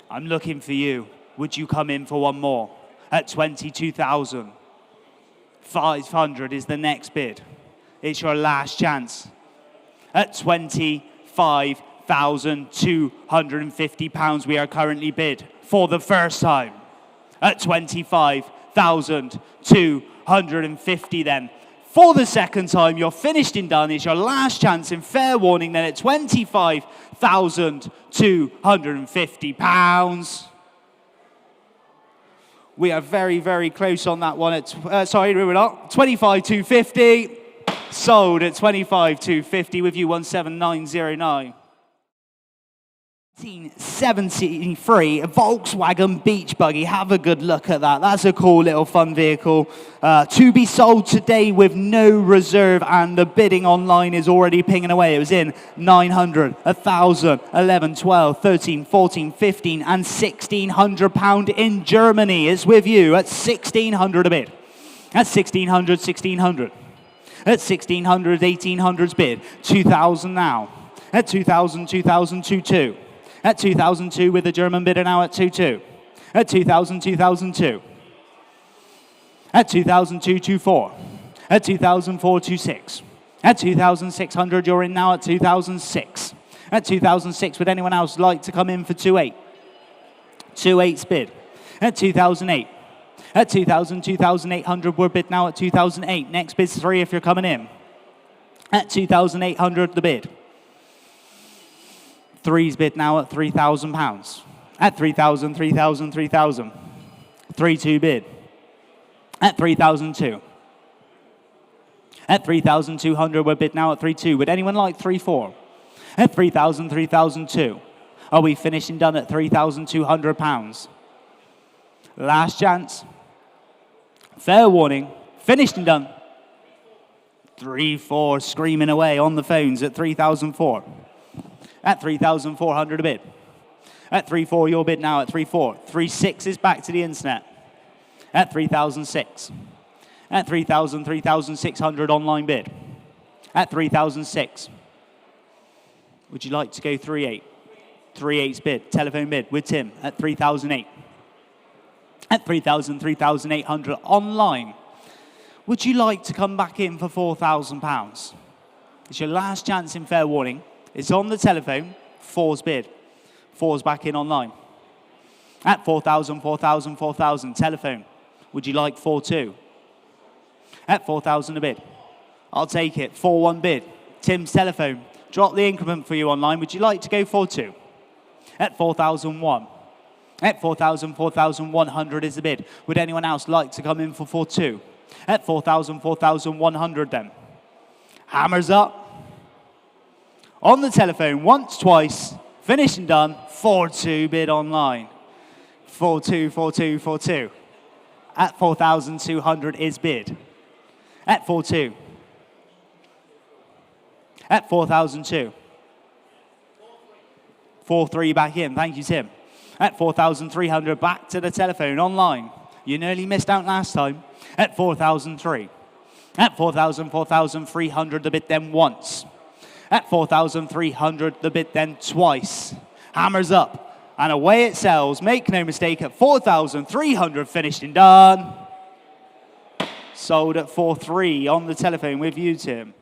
I'm looking for you. Would you come in for one more? At 22,500 is the next bid. It's your last chance. At 25,250 pounds, we are currently bid for the first time. At 25,250 then. For the second time, you're finished and done. It's your last chance and fair warning then at 25,250 pounds. We are very, very close on that one. Sorry, we're not. 25,250. Sold at 25,250 with you 17909. 1973 Volkswagen Beach Buggy. Have a good look at that. That's a cool little fun vehicle. To be sold today with no reserve, and the bidding online is already pinging away. It was in 900, 1,000, 11, 12, 13, 14, 15 and £1,600 in Germany. It's with you at 1,600 a bid. At 1,600, 1,600. At 1,600, 1,800's bid. 2,000 now. At 2,000, 2,000, 2,2. At 2002 with the German bidder now at 2,2. At 2000, 2002. At 2002, 24. At 2004, 26. At 2,600, you're in now at 2006. At 2006, would anyone else like to come in for 2,800? 2,800's bid. At 2008. At 2,800, we're bid now at 2008. Next bid's 3 if you're coming in. At 2,800, the bid. 3's bid now at £3,000. At 3,000, 3,000, 3,000. 3-2 bid. At 3,002. At 3,200, we're bid now at 3-2. Would anyone like 3-4? At 3,000, 3,002. Are we finished and done at £3,200? Last chance. Fair warning. Finished and done. 3-4 screaming away on the phones at 3,004. At 3,400 a bid. At 3-4, your bid now at 3-4. 3-6 is back to the internet. At 3,006. At 3,000, 3,600 online bid. At 3,006. Would you like to go 3-8? 3-8's bid, telephone bid with Tim at 3,008. At 3,000, 3,800 online. Would you like to come back in for £4,000? It's your last chance in fair warning. It's on the telephone, 4's bid. 4's back in online. At 4,000, 4,000, 4,000, telephone. Would you like 4-2? At 4,000 a bid. I'll take it, 4-1 bid. Tim's telephone. Drop the increment for you online. Would you like to go 4-2? At 4,001. At 4,000, 4,100 is the bid. Would anyone else like to come in for 4-2? At 4,000, 4,100 then. Hammers up. On the telephone, once, twice. Finished and done. 4-2 bid online. 4-2, 4-2, 4-2. At 4,200 is bid. At 4-2. At 4,002. 4-3 back in. Thank you, Tim. At 4,300, back to the telephone, online. You nearly missed out last time. At 4,003. At 4,000, 4,300, the bid then once. At 4,300, the bid then twice. Hammers up. And away it sells. Make no mistake, at 4,300, finished and done. Sold at 4-3 on the telephone with you, Tim.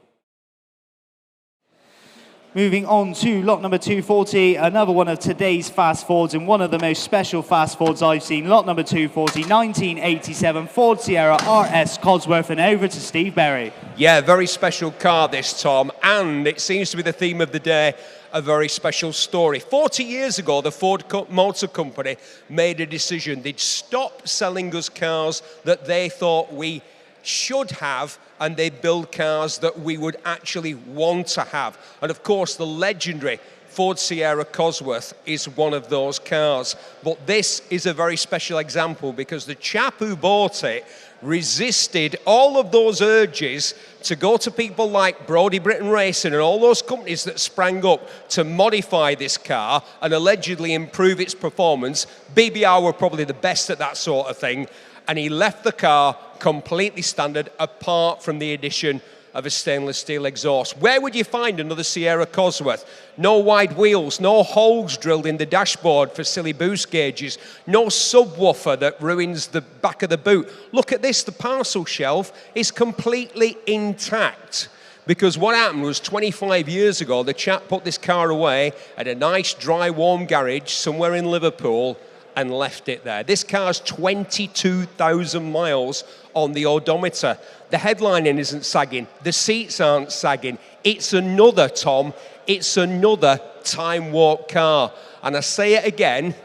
Moving on to lot number 240, another one of today's fast Fords and one of the most special fast Fords I've seen. Lot number 240, 1987 Ford Sierra RS Cosworth, and over to Steve Berry. Yeah, very special car this, Tom, and it seems to be the theme of the day, a very special story. 40 years ago, the Ford Motor Company made a decision. They'd stop selling us cars that they thought we should have, and they build cars that we would actually want to have. And of course, the legendary Ford Sierra Cosworth is one of those cars. But this is a very special example because the chap who bought it resisted all of those urges to go to people like Brody Britain Racing and all those companies that sprang up to modify this car and allegedly improve its performance. BBR were probably the best at that sort of thing. And he left the car completely standard, apart from the addition of a stainless steel exhaust. Where would you find another Sierra Cosworth? No wide wheels, no holes drilled in the dashboard for silly boost gauges, no subwoofer that ruins the back of the boot. Look at this, the parcel shelf is completely intact. Because what happened was 25 years ago, the chap put this car away at a nice, dry, warm garage somewhere in Liverpool and left it there. This car's 22,000 miles on the odometer. The headlining isn't sagging. The seats aren't sagging. It's another, Tom, it's another time warp car. And I say it again,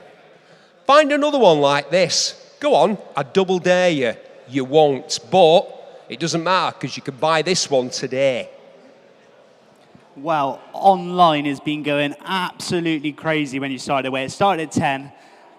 find another one like this. Go on, I double dare you. You won't, but it doesn't matter because you can buy this one today. Well, online has been going absolutely crazy when you started away. It started at 10.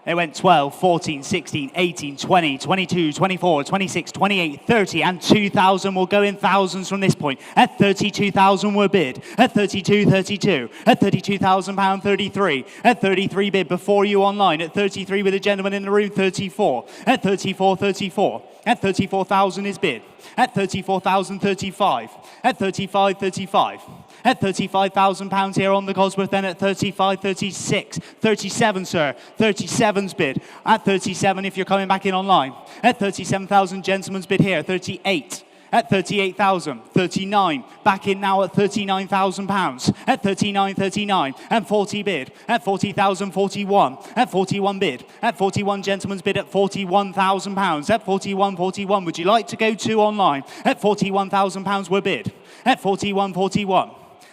It went 12, 14, 16, 18, 20, 22, 24, 26, 28, 30, and 2,000 will go in thousands from this point. At 32,000 were bid. At 32, 32. At £32,000, 33. At 33 bid before you online. At 33 with a gentleman in the room, 34. At 34, 34. At 34,000 is bid. At 34,000, 35. At 35, 35. At £35,000 here on the Cosworth, then at 35, 36, 37, sir. 37's bid. At 37, if you're coming back in online. At 37,000, gentleman's bid here. 38. At 38,000, 39, back in now at 39,000 pounds. At 39, 39, and 40 bid. At 40,000, 41, at 41 bid. At 41, gentleman's bid at 41,000 pounds. At 41, 41, would you like to go to online? At 41,000 pounds we're bid. At 41, 41.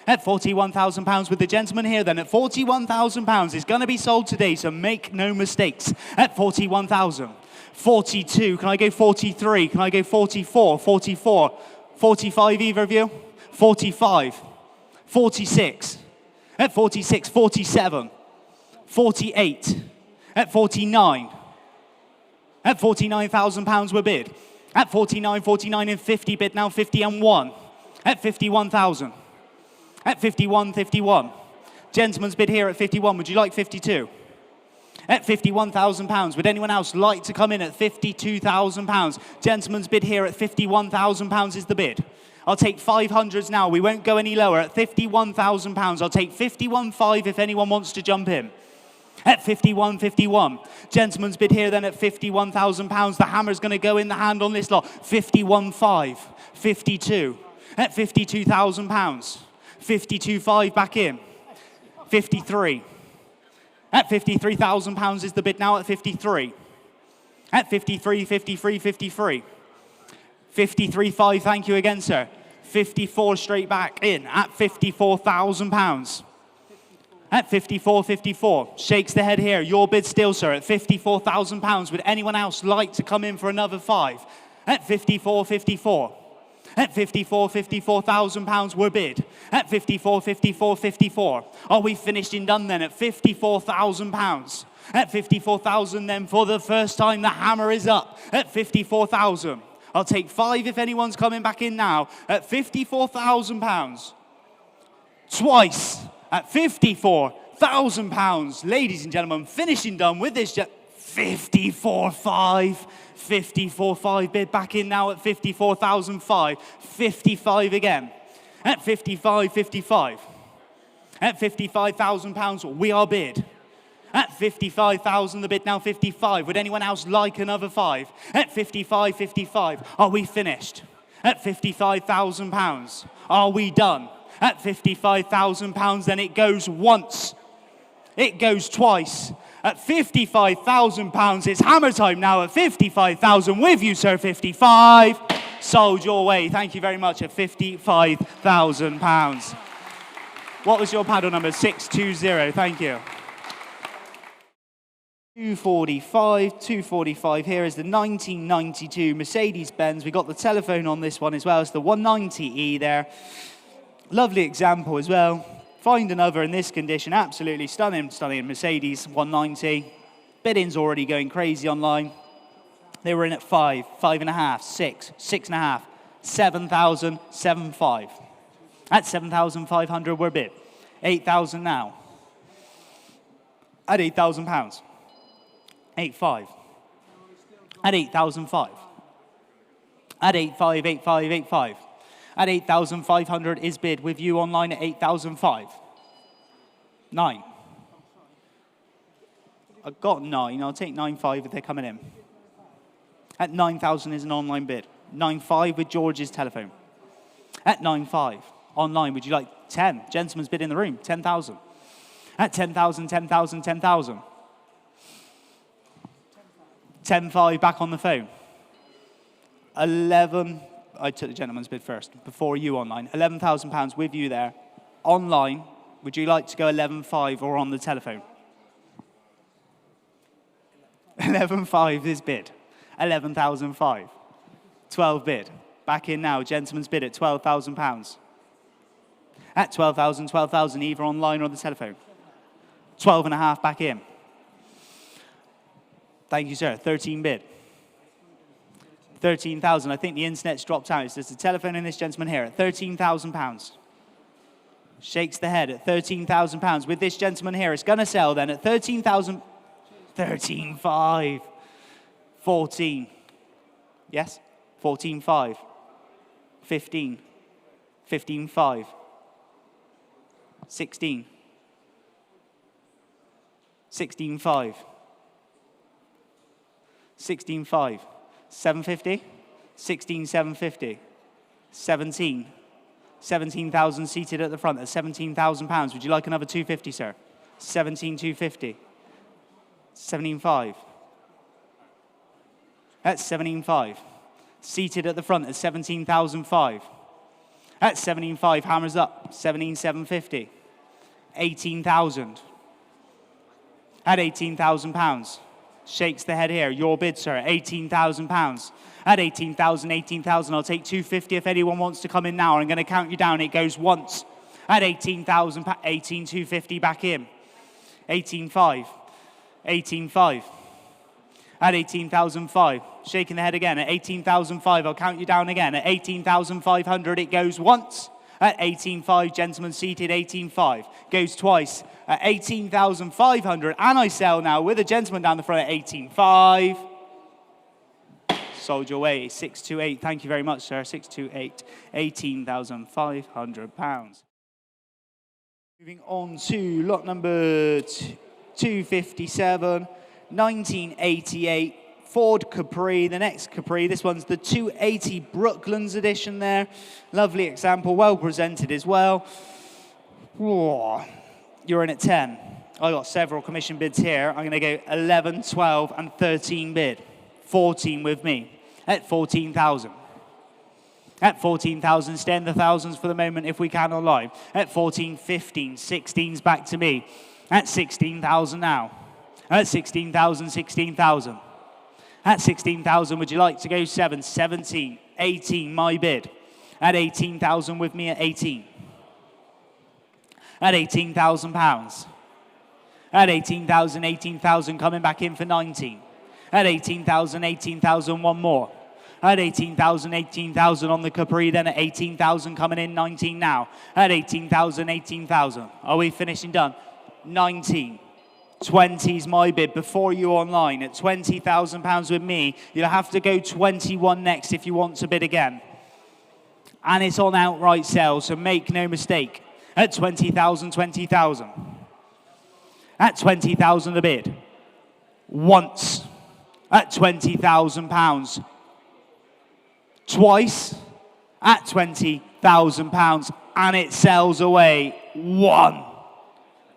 At 41,000 pounds with the gentleman here then. At 41,000 pounds, it's going to be sold today, so make no mistakes. At 41,000. 42, can I go 43? Can I go 44? 44, 45 either of you? 45, 46, at 46, 47, 48, at 49, at 49,000 pounds we're bid. At 49, 49 and 50 bid now, 50 and 1, at 51,000, at 51, 51. Gentleman's bid here at 51, would you like 52? At 51,000 pounds. Would anyone else like to come in at 52,000 pounds? Gentleman's bid here at 51,000 pounds is the bid. I'll take 500s now. We won't go any lower. At 51,000 pounds, I'll take 51.5 if anyone wants to jump in. At 51.51. Gentleman's bid here then at 51,000 pounds. The hammer's going to go in the hand on this lot. 51.5. 52. At 52,000 pounds. 52.5 back in. 53. At 53,000 pounds is the bid now at 53. At 53, 53, 53. 53.5, thank you again, sir. 54 straight back in at 54,000 pounds. At 54, 54. Shakes the head here. Your bid still, sir, at 54,000 pounds. Would anyone else like to come in for another 5? At 54, 54. At 54, 54,000 pounds we're bid. At 54, 54, 54. Are we finished and done then at 54,000 pounds? At 54,000 then for the first time the hammer is up at 54,000. I'll take 5 if anyone's coming back in now at 54,000 pounds. Twice at 54,000 pounds. Ladies and gentlemen, finishing done with this 54.5. 54.5 bid back in now at 54,005. 55 again. At 55, 55. At 55,000 pounds, we are bid. At 55,000, the bid now 55. Would anyone else like another 5? At 55, 55. Are we finished? At 55,000 pounds. Are we done? At 55,000 pounds, then it goes once. It goes twice. At 55,000 pounds, it's hammer time now at 55,000 with you, sir, 55. Sold your way. Thank you very much at 55,000 pounds. What was your paddle number? 620. Thank you. 245 here is the 1992 Mercedes-Benz. We got the telephone on this one as well. It's the 190E there. Lovely example as well. Find another in this condition. Absolutely stunning, stunning Mercedes 190. Bidding's already going crazy online. They were in at 5, 5.5, 6, 6.5, 7,000, 7.5. At 7,500 we're bid. 8,000 now. At 8,000 pounds. 8.5. At 8,005. At 8.5, 8.5, 8.5. At 8,500 is bid with you online at 8,005. 9. I've got 9. I'll take 9.5 if they're coming in. At 9,000 is an online bid. 9.5 with George's telephone. At 9.5 online, would you like 10? Gentleman's bid in the room. 10,000. At 10,000, 10,000, 10,000. 10.5 back on the phone. 11. I took the gentleman's bid first, before you online. £11,000 with you there. Online, would you like to go 11.5 or on the telephone? 11.5 is bid. 11,005. 12 bid. Back in now, gentleman's bid at £12,000. At 12,000, 12,000 either online or the telephone. 12.5 back in. Thank you, sir. 13 bid. 13,000. I think the internet's dropped out. There's a telephone in this gentleman here at £13,000. Shakes the head at £13,000. With this gentleman here, it's going to sell then at 13,000. 13.5. 14. Yes? 14.5. 15. 15.5. 16. 16.5. 16.5. 750, 16,750, 17. 17,000 seated at the front at £17,000. Would you like another 250, sir? 17,250. 17,500. That's 17,500. Seated at the front at 17,500. That's 17,500. Hammers up. 17,750. 18,000. At £18,000. Shakes the head here. Your bid, sir. £18,000. At 18,000, 18,000. I'll take 250 if anyone wants to come in now. I'm going to count you down. It goes once. At 18,000, 18,250 back in. 18,500. 18,500. At 18,500. Shaking the head again. At 18,500. I'll count you down again. At 18,500. It goes once. At 18,500. Gentlemen seated. 18,500. Goes twice. At 18,500. And I sell now with a gentleman down the front at 18,500. Sold your way. 628. Thank you very much, sir. 628. £18,500. Moving on to lot number 257. 1988 Ford Capri, the next Capri. This one's the 280 Brooklands edition there. Lovely example, well presented as well. Whoa. You're in at 10. I got several commission bids here. I'm going to go 11, 12, and 13 bid. 14 with me at 14,000. At 14,000, stay in the thousands for the moment if we can online. At 14, 15, 16's back to me. At 16,000 now. At 16,000, 16,000. At 16,000, would you like to go 7, 17, 18, my bid. At 18,000 with me at 18. At £18,000. At 18,000, 18,000, coming back in for 19. At 18,000, 18,000, one more. At 18,000, 18,000 on the Capri, then at 18,000 coming in, 19 now. At 18,000, 18,000. Are we finishing done? 19. 20's my bid before you online. At £20,000 with me, you'll have to go 21 next if you want to bid again. And it's on outright sale, so make no mistake. At 20,000, 20,000. At 20,000 a bid. Once. At £20,000. Twice. At £20,000. And it sells away. 1.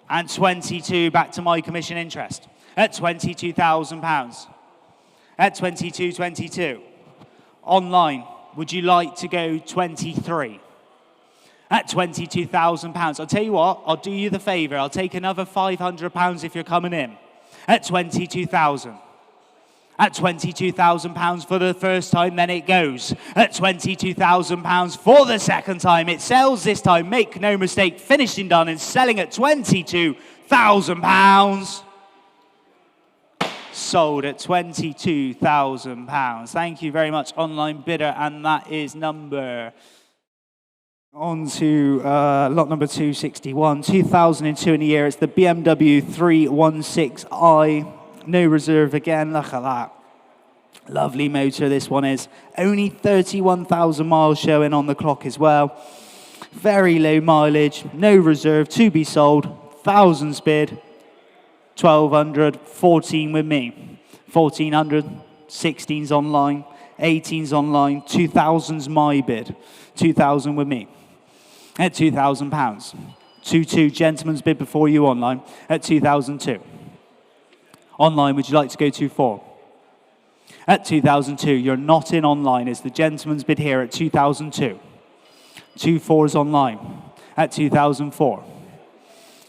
And 22 back to my commission interest. At £22,000. At 22, 22. Online, would you like to go 23? At £22,000. I'll tell you what, I'll do you the favour. I'll take another £500 if you're coming in. At 22,000. At £22,000 for the first time, then it goes. At £22,000 for the second time. It sells this time, make no mistake, finishing done and selling at £22,000. Sold at £22,000. Thank you very much, online bidder, and that is number... On to lot number 261, 2002 in a year. It's the BMW 316i. No reserve again, look at that. Lovely motor this one is. Only 31,000 miles showing on the clock as well. Very low mileage, no reserve, to be sold. Thousands bid, 1,200, 14 with me. 1,400, 16's online, 18's online, 2,000's my bid. 2,000 with me. At £2,000. 2-2, gentleman's bid before you online at 2,002. Online, would you like to go 2-4? At 2,002, you're not in online. It's the gentleman's bid here at 2,002. 2-4 is online at 2,004.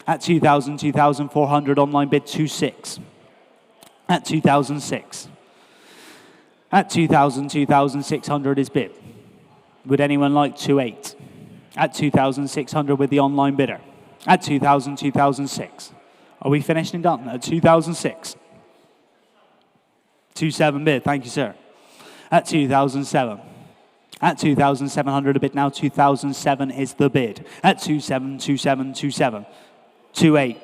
At 2,000, 2,400 online bid 2-6. At 2,006. At 2,000, 2,600 is bid. Would anyone like 2-8? At 2,600 with the online bidder. At 2,000, 2,006. Are we finished and done? At 2,006. 2-7 bid, thank you, sir. At 2,007. At 2,700 a bid now. 2,007 is the bid. At 2-7, 2-7, 2-7. 2-8,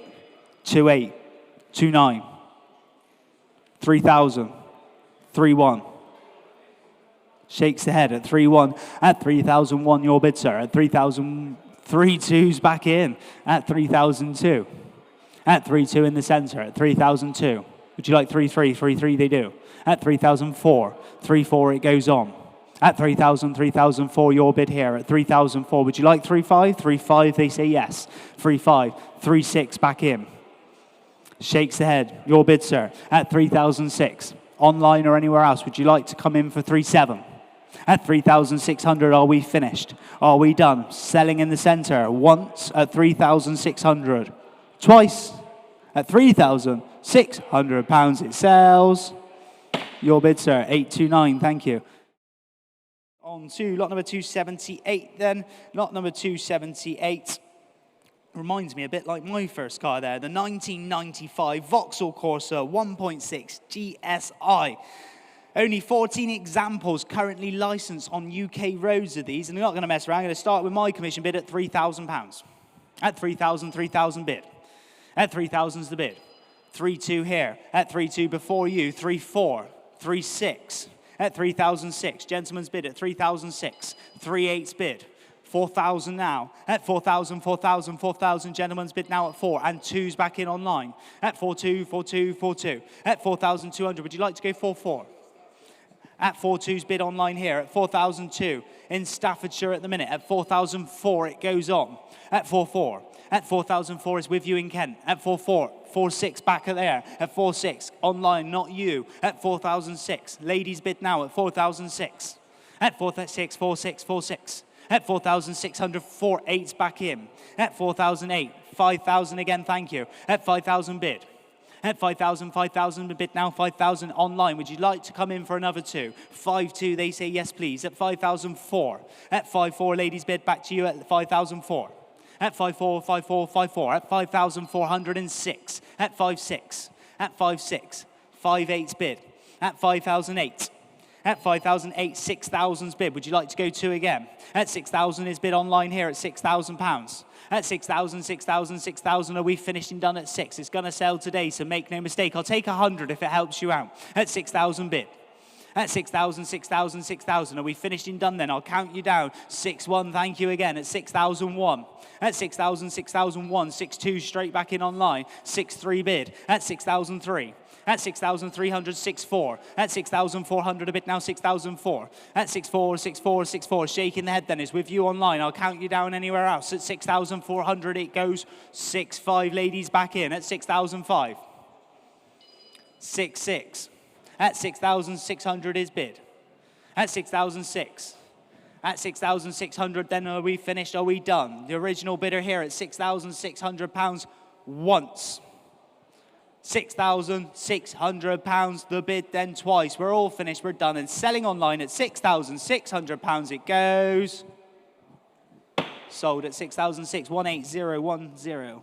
2-8, 2-9. 3,000, 3-1. Shakes the head at 3-1. At 3,001, your bid, sir. At 3,000, 3-2's back in. At 3,002. At 3-2 in the centre. At 3,002. Would you like 3-3? 3-3 they do. At 3,004. 3-4 it goes on. At 3,000, 3,004, your bid here at 3,004. Would you like 3,500? 3,500, they say yes. 3,500, 3,600 back in. Shakes the head. Your bid, sir, at 3,006. Online or anywhere else, would you like to come in for 3,700? At 3,600, are we finished? Are we done? Selling in the center. Once at 3,600. Twice at 3,600 pounds it sells. Your bid, sir, 829, thank you. On to lot number 278 then. Lot number 278 reminds me a bit like my first car there, the 1995 Vauxhall Corsa 1.6 GSI. Only 14 examples currently licensed on UK roads of these, and I'm not going to mess around. I'm going to start with my commission bid at £3,000. At 3,000, 3,000 bid. At 3,000's the bid. 3,200 here. At 3,200 before you, 3,400, 3,600. At 3,006, gentleman's bid at 3,006. 3,800's bid. 4,000 now. At 4,000, 4,000, 4,000, gentleman's bid now at 4, and 2's back in online. At 4,200, 4,200, 4,200. At 4,200, would you like to go 4,400? At 4,200's bid online here, at 4,002 in Staffordshire at the minute. At 4,004 it goes on. At 4,400. At 4,004 is with you in Kent. At 4,400, 4,600 back at there. At 4,600 online, not you. At 4,006, ladies bid now at 4,006. At 4,600, 4,600, 4,600. At 4,600, 4,800's back in. At 4,008, 5,000 again, thank you. At 5,000 bid. At 5,000, 5,000 bid now, 5,000 online. Would you like to come in for another two? 5,200, they say yes, please. At 5,004. At 5,400, ladies bid back to you at 5,004. At 5,400, 5,400, 5,400. At 5,406. At 5,600. At 5,600, 5,800's bid. At 5,008. At 5,008, 6,000's bid. Would you like to go two again? At 6,000 is bid online here at £6,000. At 6,000, 6,000, 6,000, are we finished and done at 6? It's going to sell today, so make no mistake. I'll take 100 if it helps you out. At 6,000 bid. At 6,000, 6,000, 6,000, are we finished and done then? I'll count you down. 6,1, thank you again. At 6,001. At 6,000, 6,001, 6,2 straight back in online. 6,3 bid. At 6,003. At 6,300, 6,400. At 6,400 a bit now, 6,004. At 6,400, 6,400, 6,400. Shaking the head then is with you online. I'll count you down anywhere else. At 6,400 it goes. 6,500 ladies back in. At 6,005. 6,600. At 6,600 is bid. At 6,006. At 6,600 then are we finished? Are we done? The original bidder here at £6,600 once. £6,600 the bid then twice. We're all finished, we're done. And selling online at £6,600 it goes. Sold at 6,600, 18010.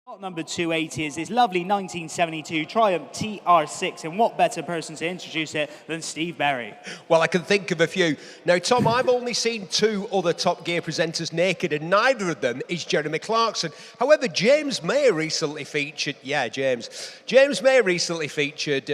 Lot number 280 is this lovely 1972 Triumph TR6, and what better person to introduce it than Steve Berry? Well, I can think of a few. Now, Tom, I've only seen two other Top Gear presenters naked, and neither of them is Jeremy Clarkson. However, James May recently featured, James May recently featured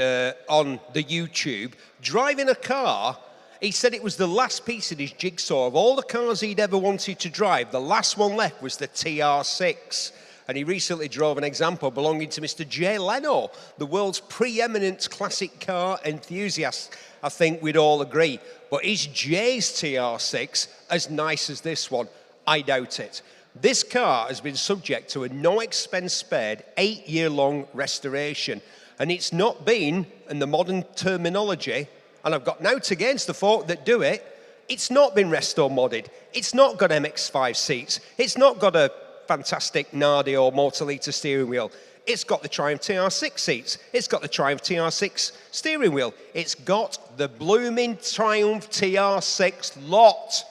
on the YouTube driving a car. He said it was the last piece of his jigsaw. Of all the cars he'd ever wanted to drive, the last one left was the TR6. And he recently drove an example belonging to Mr. Jay Leno, the world's preeminent classic car enthusiast. I think we'd all agree. But is Jay's TR6 as nice as this one? I doubt it. This car has been subject to a no-expense-spared 8-year-long restoration. And it's not been, in the modern terminology, and I've got nought against the folk that do it, it's not been resto modded. It's not got MX-5 seats. It's not got a fantastic Nardi or Multiliter steering wheel. It's got the Triumph TR6 seats. It's got the Triumph TR6 steering wheel. It's got the blooming Triumph TR6 lot.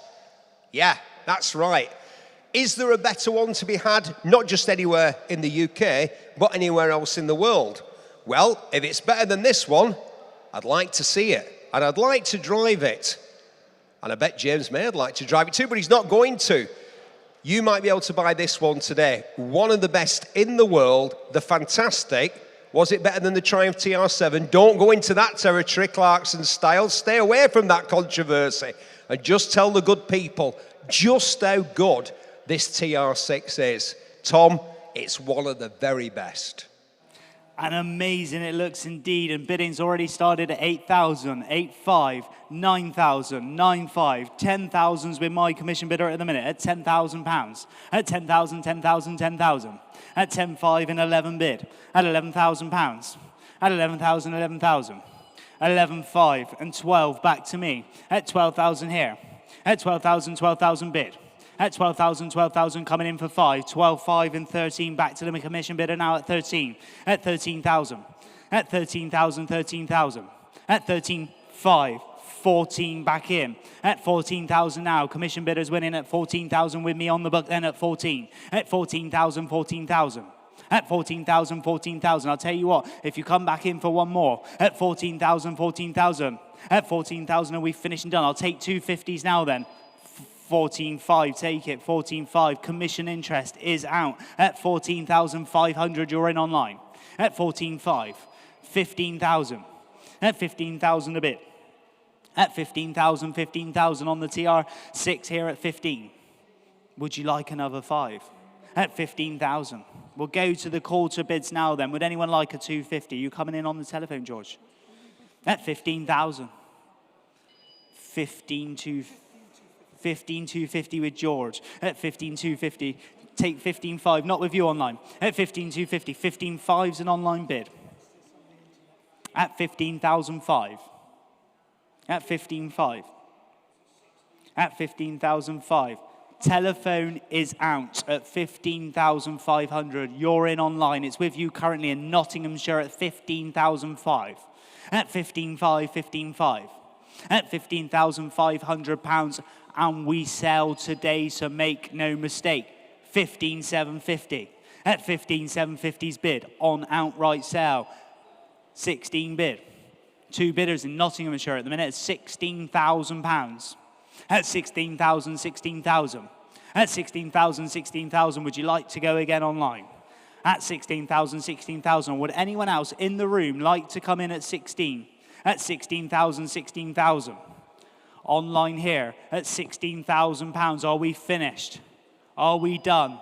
Yeah, that's right. Is there a better one to be had? Not just anywhere in the UK, but anywhere else in the world. Well, if it's better than this one, I'd like to see it. And I'd like to drive it. And I bet James May would like to drive it too, but he's not going to. You might be able to buy this one today. One of the best in the world, the fantastic. Was it better than the Triumph TR7? Don't go into that territory, Clarkson style. Stay away from that controversy. And just tell the good people just how good this TR6 is. Tom, it's one of the very best. And amazing it looks indeed, and bidding's already started at 8,000, 8,500, 9,000, 9,500, 10,000's with my commission bidder at the minute, at £10,000. At 10,000, 10,000, 10,000. At 10,500 and 11 bid, at £11,000. At 11,000, 11,000. 11,500 and 12 back to me, at 12,000 here. At 12,000, 12,000 bid. At 12,000, 12,000 coming in for 5. 12,500 and 13 back to the commission bidder now at 13. At 13,000. At 13,000, 13,000. At 13,500, 14 back in. At 14,000 now, commission bidders winning at 14,000 with me on the book then at 14. At 14,000, 14,000. At 14,000, 14,000. I'll tell you what, if you come back in for one more, at 14,000, 14,000. At 14,000 are we finished and done? I'll take 250s now then. 14,500, take it, 14,500. Commission interest is out. At 14,500, you're in online. At 14,500, 15,000. At 15,000 a bit. At 15,000, 15,000 on the TR6 here at 15. Would you like another 5? At 15,000. We'll go to the call to bids now then. Would anyone like a 250? You coming in on the telephone, George? At 15,000. 15,250 with George. At 15,250, take 15,500, not with you online. At 15,250, 15,500's an online bid. At 15,005. At 15,500. At 15,005. Telephone is out at 15,500. You're in online. It's with you currently in Nottinghamshire at 15,005. At 15,500, 15,500. At £15,500, and we sell today, so make no mistake, 15,750. At 15,750's bid on outright sale, 16 bid. 2 bidders in Nottinghamshire at the minute at £16,000. At 16,000, 16,000. At 16,000, 16,000, would you like to go again online? At 16,000, 16,000. Would anyone else in the room like to come in at 16? At 16,000, 16,000. Online here at £16,000. Are we finished? Are we done?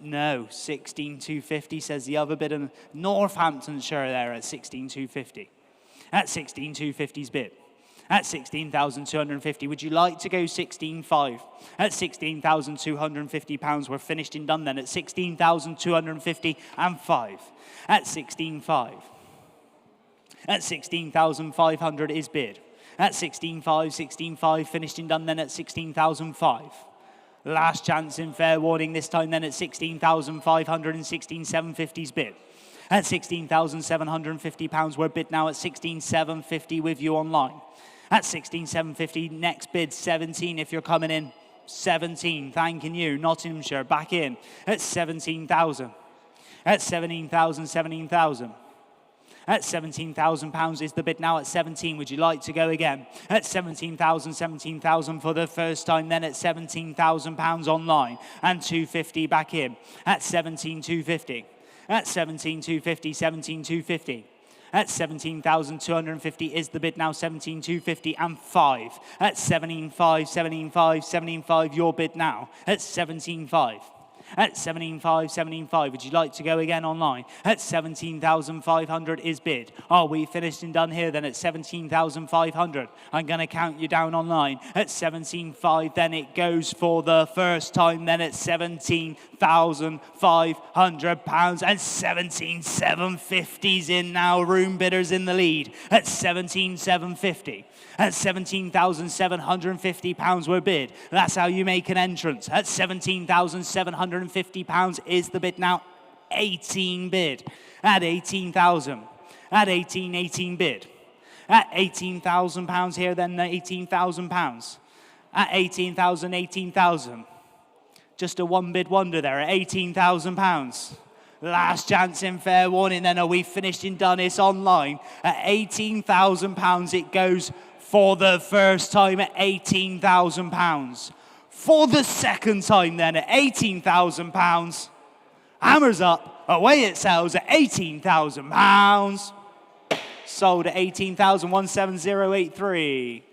No. 16,250 says the other bid in Northamptonshire there at 16,250. At 16,250's bid. At 16,250. Would you like to go 16,500? At £16,250. We're finished and done then at 16,250 and 5. At 16,500. At 16,500 is bid. At 16,500, 16,500, finished and done then at 16,500. Last chance in fair warning this time then at 16,500 and 16,750's bid. At £16,750, we're bid now at 16,750 with you online. At 16,750, next bid 17 if you're coming in. 17, thanking you. Nottinghamshire, back in at 17,000. At 17,000, 17,000. At £17,000 is the bid now at 17. Would you like to go again? At 17,000, 17,000 for the first time, then at £17,000 online and 250 back in. At 17,250. At 17,250, 17,250. At 17,250 is the bid now, 17,250 and 5. At 17,500, 17,500, 17,500, your bid now. At 17,500. At 17,500, 17,500, would you like to go again online? At 17,500 is bid. Are we finished and done here then at 17,500? I'm going to count you down online. At 17,500, then it goes for the first time then at £17,500 and 17,750's in now. Room bidders in the lead at 17,750. At £17,750 were bid. That's how you make an entrance. At £17,750 is the bid now. 18 bid. At 18,000. At 18 bid. At £18,000 here, then £18,000. At 18,000, 18,000. Just a one bid wonder there at £18,000. Last chance in fair warning, then are we finished and done? It's online. At £18,000 it goes for the first time at £18,000. For the second time then at £18,000. Hammers up, away it sells at £18,000. Sold at £18,17083.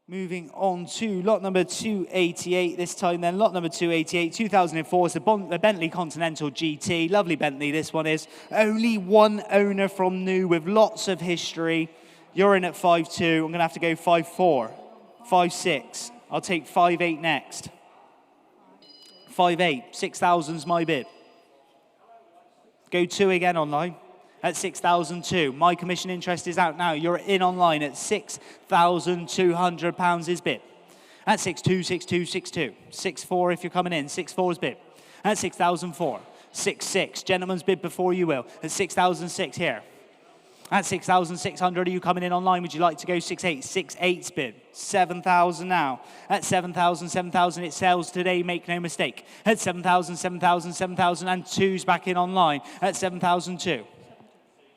Moving on to lot number 288 this time then. Lot number 288, 2004, it's the Bentley Continental GT. Lovely Bentley, this one is. Only one owner from new with lots of history. You're in at 5.2. I'm going to have to go 5.4, 5.6. I'll take 5.8 next. 5.8, 6,000's my bid. Go 2 again online. At 6,002. My commission interest is out now. You're in online at £6,200 is bid. At 6.2, 6.2, 6.2. 6.4 if you're coming in. 6.4 is bid. At 6,004. 6.6. Gentleman's bid before you will. At 6,006 here. At 6,600, are you coming in online? Would you like to go 6.8? 6.8's bid. 7,000 now. At 7,000, 7,000, it sells today, make no mistake. At 7,000, 7,000, 7,000, and 2's back in online. At 7,002.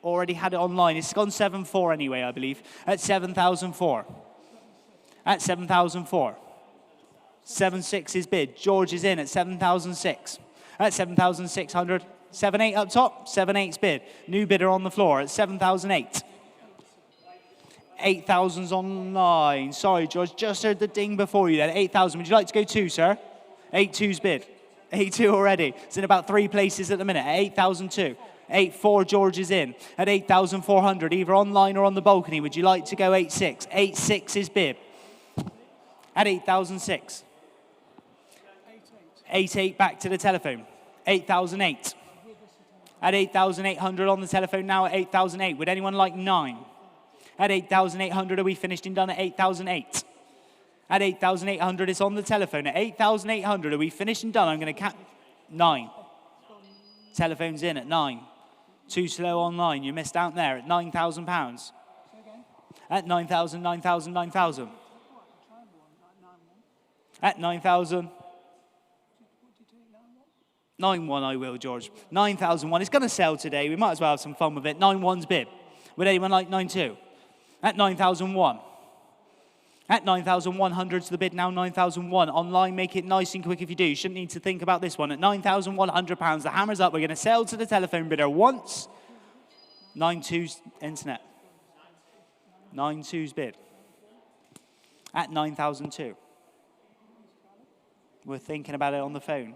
Already had it online. It's gone 7.4 anyway, I believe. At 7,004. At 7,004. 7.6 is bid. George is in at 7,006. At 7,600. 7.8 up top. 7.8's bid. New bidder on the floor at 7,008. 8,000's online. Sorry, George. Just heard the ding before you then. 8,000. Would you like to go 2, sir? 8.2's bid. 8.2 already. It's in about 3 places at the minute. At 8,002. 8.4, George is in. At 8,400, either online or on the balcony. Would you like to go 8.6? 8.6 is bid. At 8,006. 8.8 back to the telephone. 8,008. At 8,800 on the telephone now at 8,008. Would anyone like 9? At 8,800, are we finished and done at 8,008? At 8,800, it's on the telephone. At 8,800, are we finished and done? I'm going to count 9. Telephone's in at 9. Too slow online. You missed out there at £9,000. At 9,000, 9,000, 9,000. At 9,000. 9.1 I will, George. 9,001. It's going to sell today. We might as well have some fun with it. 9.1's bid. Would anyone like 9.2? At 9,001. At 9,100's the bid now, 9,001. Online, make it nice and quick if you do. You shouldn't need to think about this one. At £9,100, the hammer's up. We're going to sell to the telephone bidder once. 9.2's internet. 9.2's bid. At 9,002. We're thinking about it on the phone.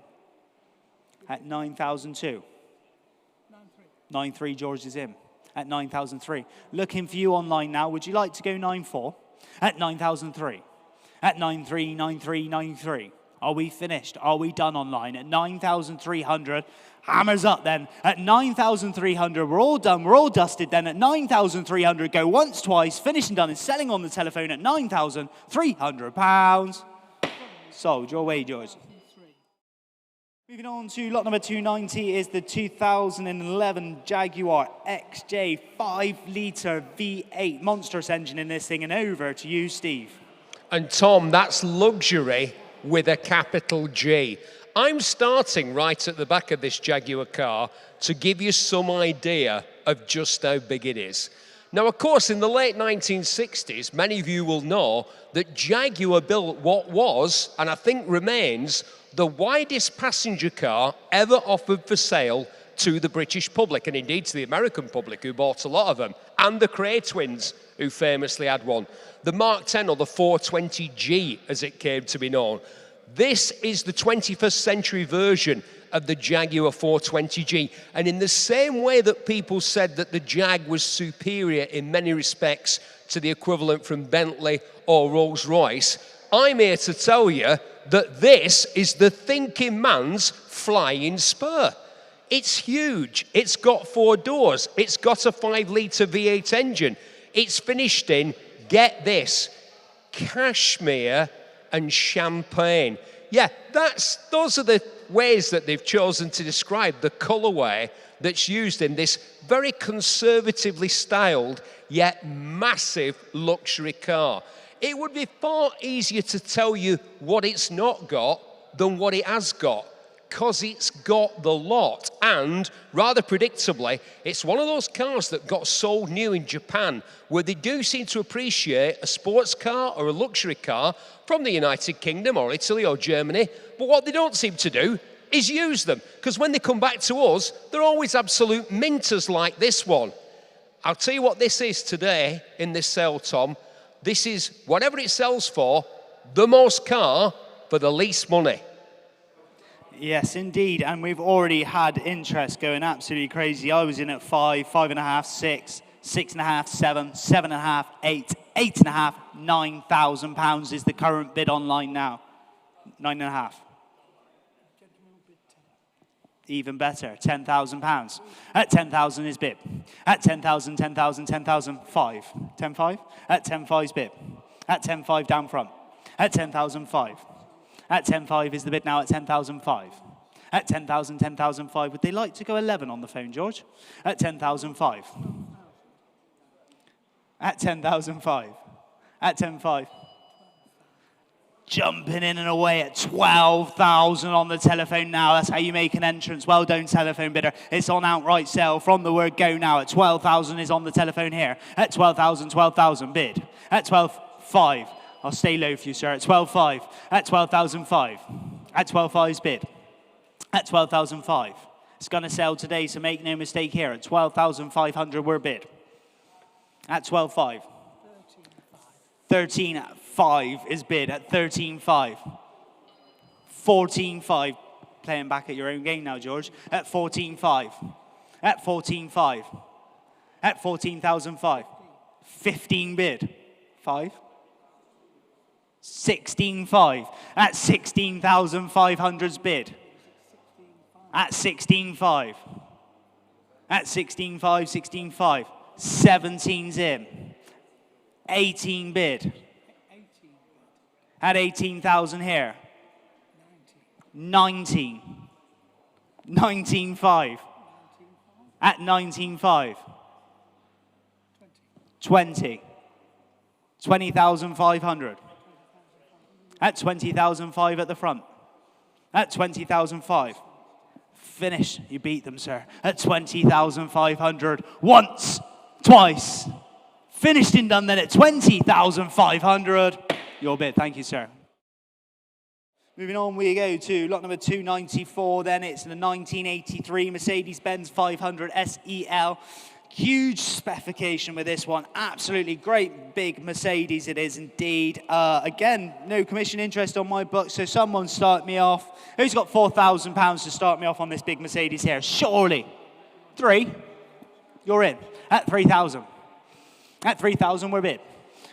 At 9,002. 9.3, George is in. At 9,003. Looking for you online now. Would you like to go 9.4? At 9,003. At 9.3, 9.3, 9.3. Are we finished? Are we done online? At 9,300. Hammers up then. At 9,300. We're all done. We're all dusted then. At 9,300. Go once, twice. Finished and done. And selling on the telephone at £9,300. Sold. Your way, George. Moving on to lot number 290 is the 2011 Jaguar XJ 5-litre V8 monstrous engine in this thing, and over to you, Steve. And Tom, that's luxury with a capital G. I'm starting right at the back of this Jaguar car to give you some idea of just how big it is. Now, of course, in the late 1960s, many of you will know that Jaguar built what was, and I think remains, the widest passenger car ever offered for sale to the British public, and indeed to the American public, who bought a lot of them, and the Cray twins, who famously had one. The Mark 10, or the 420G, as it came to be known. This is the 21st century version of the Jaguar 420G, and in the same way that people said that the Jag was superior in many respects to the equivalent from Bentley or Rolls-Royce, I'm here to tell you that this is the thinking man's flying spur. It's huge. It's got 4 doors. It's got a 5-litre V8 engine. It's finished in, get this, cashmere and champagne. Yeah, those are the ways that they've chosen to describe the colourway that's used in this very conservatively styled yet massive luxury car. It would be far easier to tell you what it's not got than what it has got, because it's got the lot. And, rather predictably, it's one of those cars that got sold new in Japan, where they do seem to appreciate a sports car or a luxury car from the United Kingdom or Italy or Germany, but what they don't seem to do is use them, because when they come back to us, they're always absolute minters like this one. I'll tell you what this is today in this sale, Tom. This is, whatever it sells for, the most car for the least money. Yes, indeed, and we've already had interest going absolutely crazy. I was in at 5, 5.5, 6, 6.5, 7, 7.5, 8, 8.5, £9,000 is the current bid online now. 9.5. Even better, £10,000. At 10,000 is bid. At 10,000, 10,000, 10,000, 5. 10,5? At 10,5 is bid. At 10,5 down front. At 10,005. At 10,5 is the bid now at 10,005. At 10,000, 10,005. Would they like to go 11 on the phone, George? At 10,005. At 10,005. At 10,5. Jumping in and away at 12,000 on the telephone now. That's how you make an entrance. Well done, telephone bidder. It's on outright sale from the word go now. At 12,000 is on the telephone here. At 12,000, 12,000 bid. At 12,5. I'll stay low for you, sir. At 12,5. At 12,005. At 12,5's bid. At 12,005. It's going to sell today, so make no mistake here. At 12,500, we're bid. At 12,5. 13,5 is bid at 13,5. 14,5. Playing back at your own game now, George. At 14,5. At 14,5. At 14,005. 15 bid. 5. 16,5. At 16,500's bid. At 16,5. At 16,5, 16,5. 17's in. 18 bid. At 18,000 here. 19. 19,5. At 19,5. 20. 20,500. At 20,005 at the front. At 20,005. Finish. You beat them, sir. At 20,500. Once. Twice. Finished and done then at 20,500. Your bid. Thank you, sir. Moving on, we go to lot number 294. Then it's the 1983 Mercedes-Benz 500 SEL. Huge specification with this one. Absolutely great big Mercedes it is indeed. Again, no commission interest on my book, so someone start me off. Who's got £4,000 to start me off on this big Mercedes here? Surely. 3. You're in. At 3,000. At 3,000, we're bid.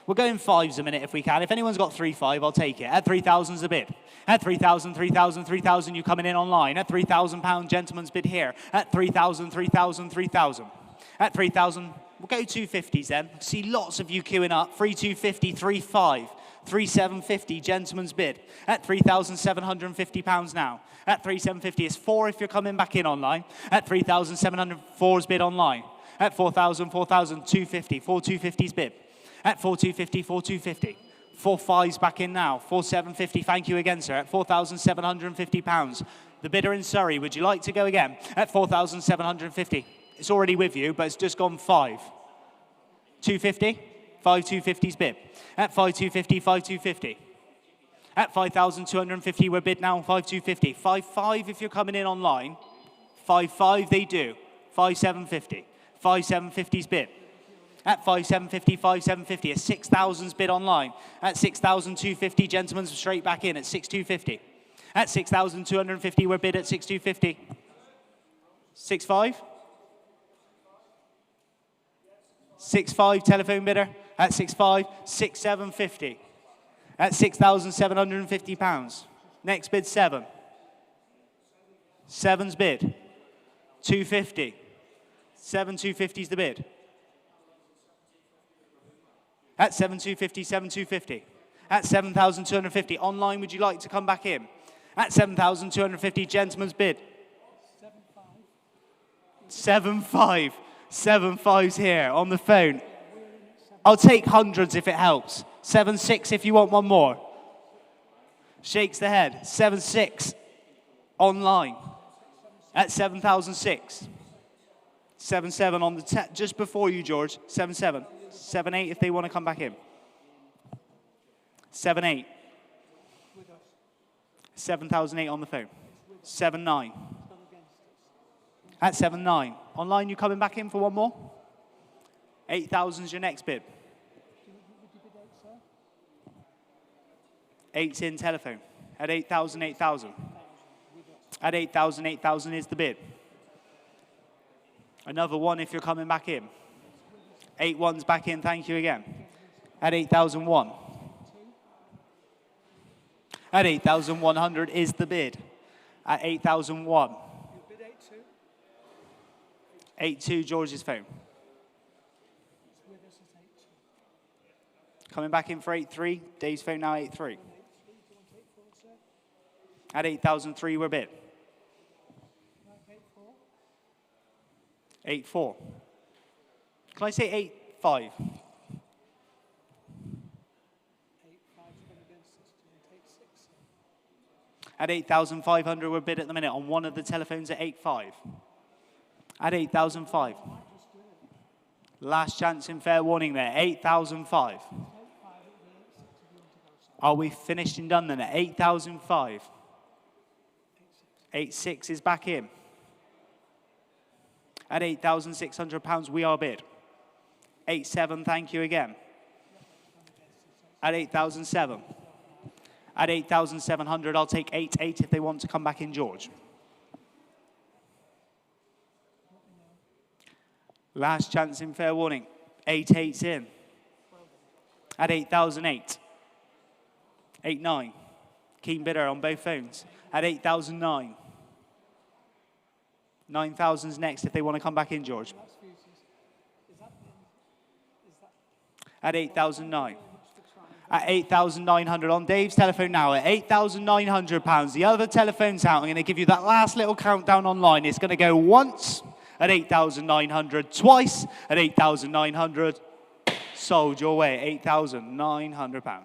We'll go in 5s a minute if we can. If anyone's got 3.5, I'll take it. At 3,000's a bid. At 3,000, 3,000, 3,000, you coming in online. At £3,000, gentleman's bid here. At 3,000, 3,000, 3,000. At 3,000, we'll go 250s then. See lots of you queuing up. 3,250, 3,5, 3,750, gentleman's bid. At £3,750 now. At 3,750 is 4 if you're coming back in online. At 3,704's bid online. At 4,000, 4,000, 250, 4,250's bid. At 4,250, 4,250. 4,5's back in now. 4,750, thank you again, sir. At £4,750. The bidder in Surrey, would you like to go again? At 4,750. It's already with you, but it's just gone 5. 250, 5,250's bid. At 5,250, 5,250. At 5,250, we're bid now, 5,250. 5,5 if you're coming in online. 5,5 they do. 5,750. 5,750's bid. At 5,750, 5,750. A 6,000's bid online. At 6,250, gentlemen's straight back in at 6,250. At 6,250, we're bid at 6,250. 6,5? 6,5 telephone bidder at 6,5, 6,750 at £6,750. Next bid 7. 7's bid 250. 7,250's the bid. At 7,250, 7,250. At 7,250. Online, would you like to come back in? At 7,250, gentleman's bid. 7,5. 7,5's here on the phone. I'll take hundreds if it helps. 7,6 if you want one more. Shakes the head. 7,6 online at 7,006. 7,7 on the just before you, George. 7,7. 7,8 if they want to come back in. 7,8. 7,008 on the phone. 7,9. At 7,9. Online, you coming back in for one more? 8,000's your next bid. Eight's in telephone. At 8,000, 8,000. At 8,000, 8,000 is the bid. Another one if you're coming back in. 8-1's back in, thank you again. At 8,001. At 8,100 is the bid. At 8,001. 8-2, George's phone. Coming back in for 8-3, Dave's phone now 8-3. At 8,003, we're bid. 8-4. Can I say 8-5? At 8,500, we're bid at the minute on one of the telephones at 8-5. At 8,005. Last chance in fair warning there, 8,005. Are we finished and done then at 8,005? 8-6 is back in. At £8,600, we are bid. 8-7, thank you again. At 8,007. At 8,700, I'll take 8-8 if they want to come back in, George. Last chance in fair warning. 8-8's in. At 8,008. 8-9. Keen bidder on both phones. At 8,009. 9,000's next if they want to come back in, George. At 8,009. At 8,900 on Dave's telephone now at £8,900. The other telephone's out. I'm going to give you that last little countdown online. It's going to go once at 8,900, twice at 8,900. Sold your way at £8,900.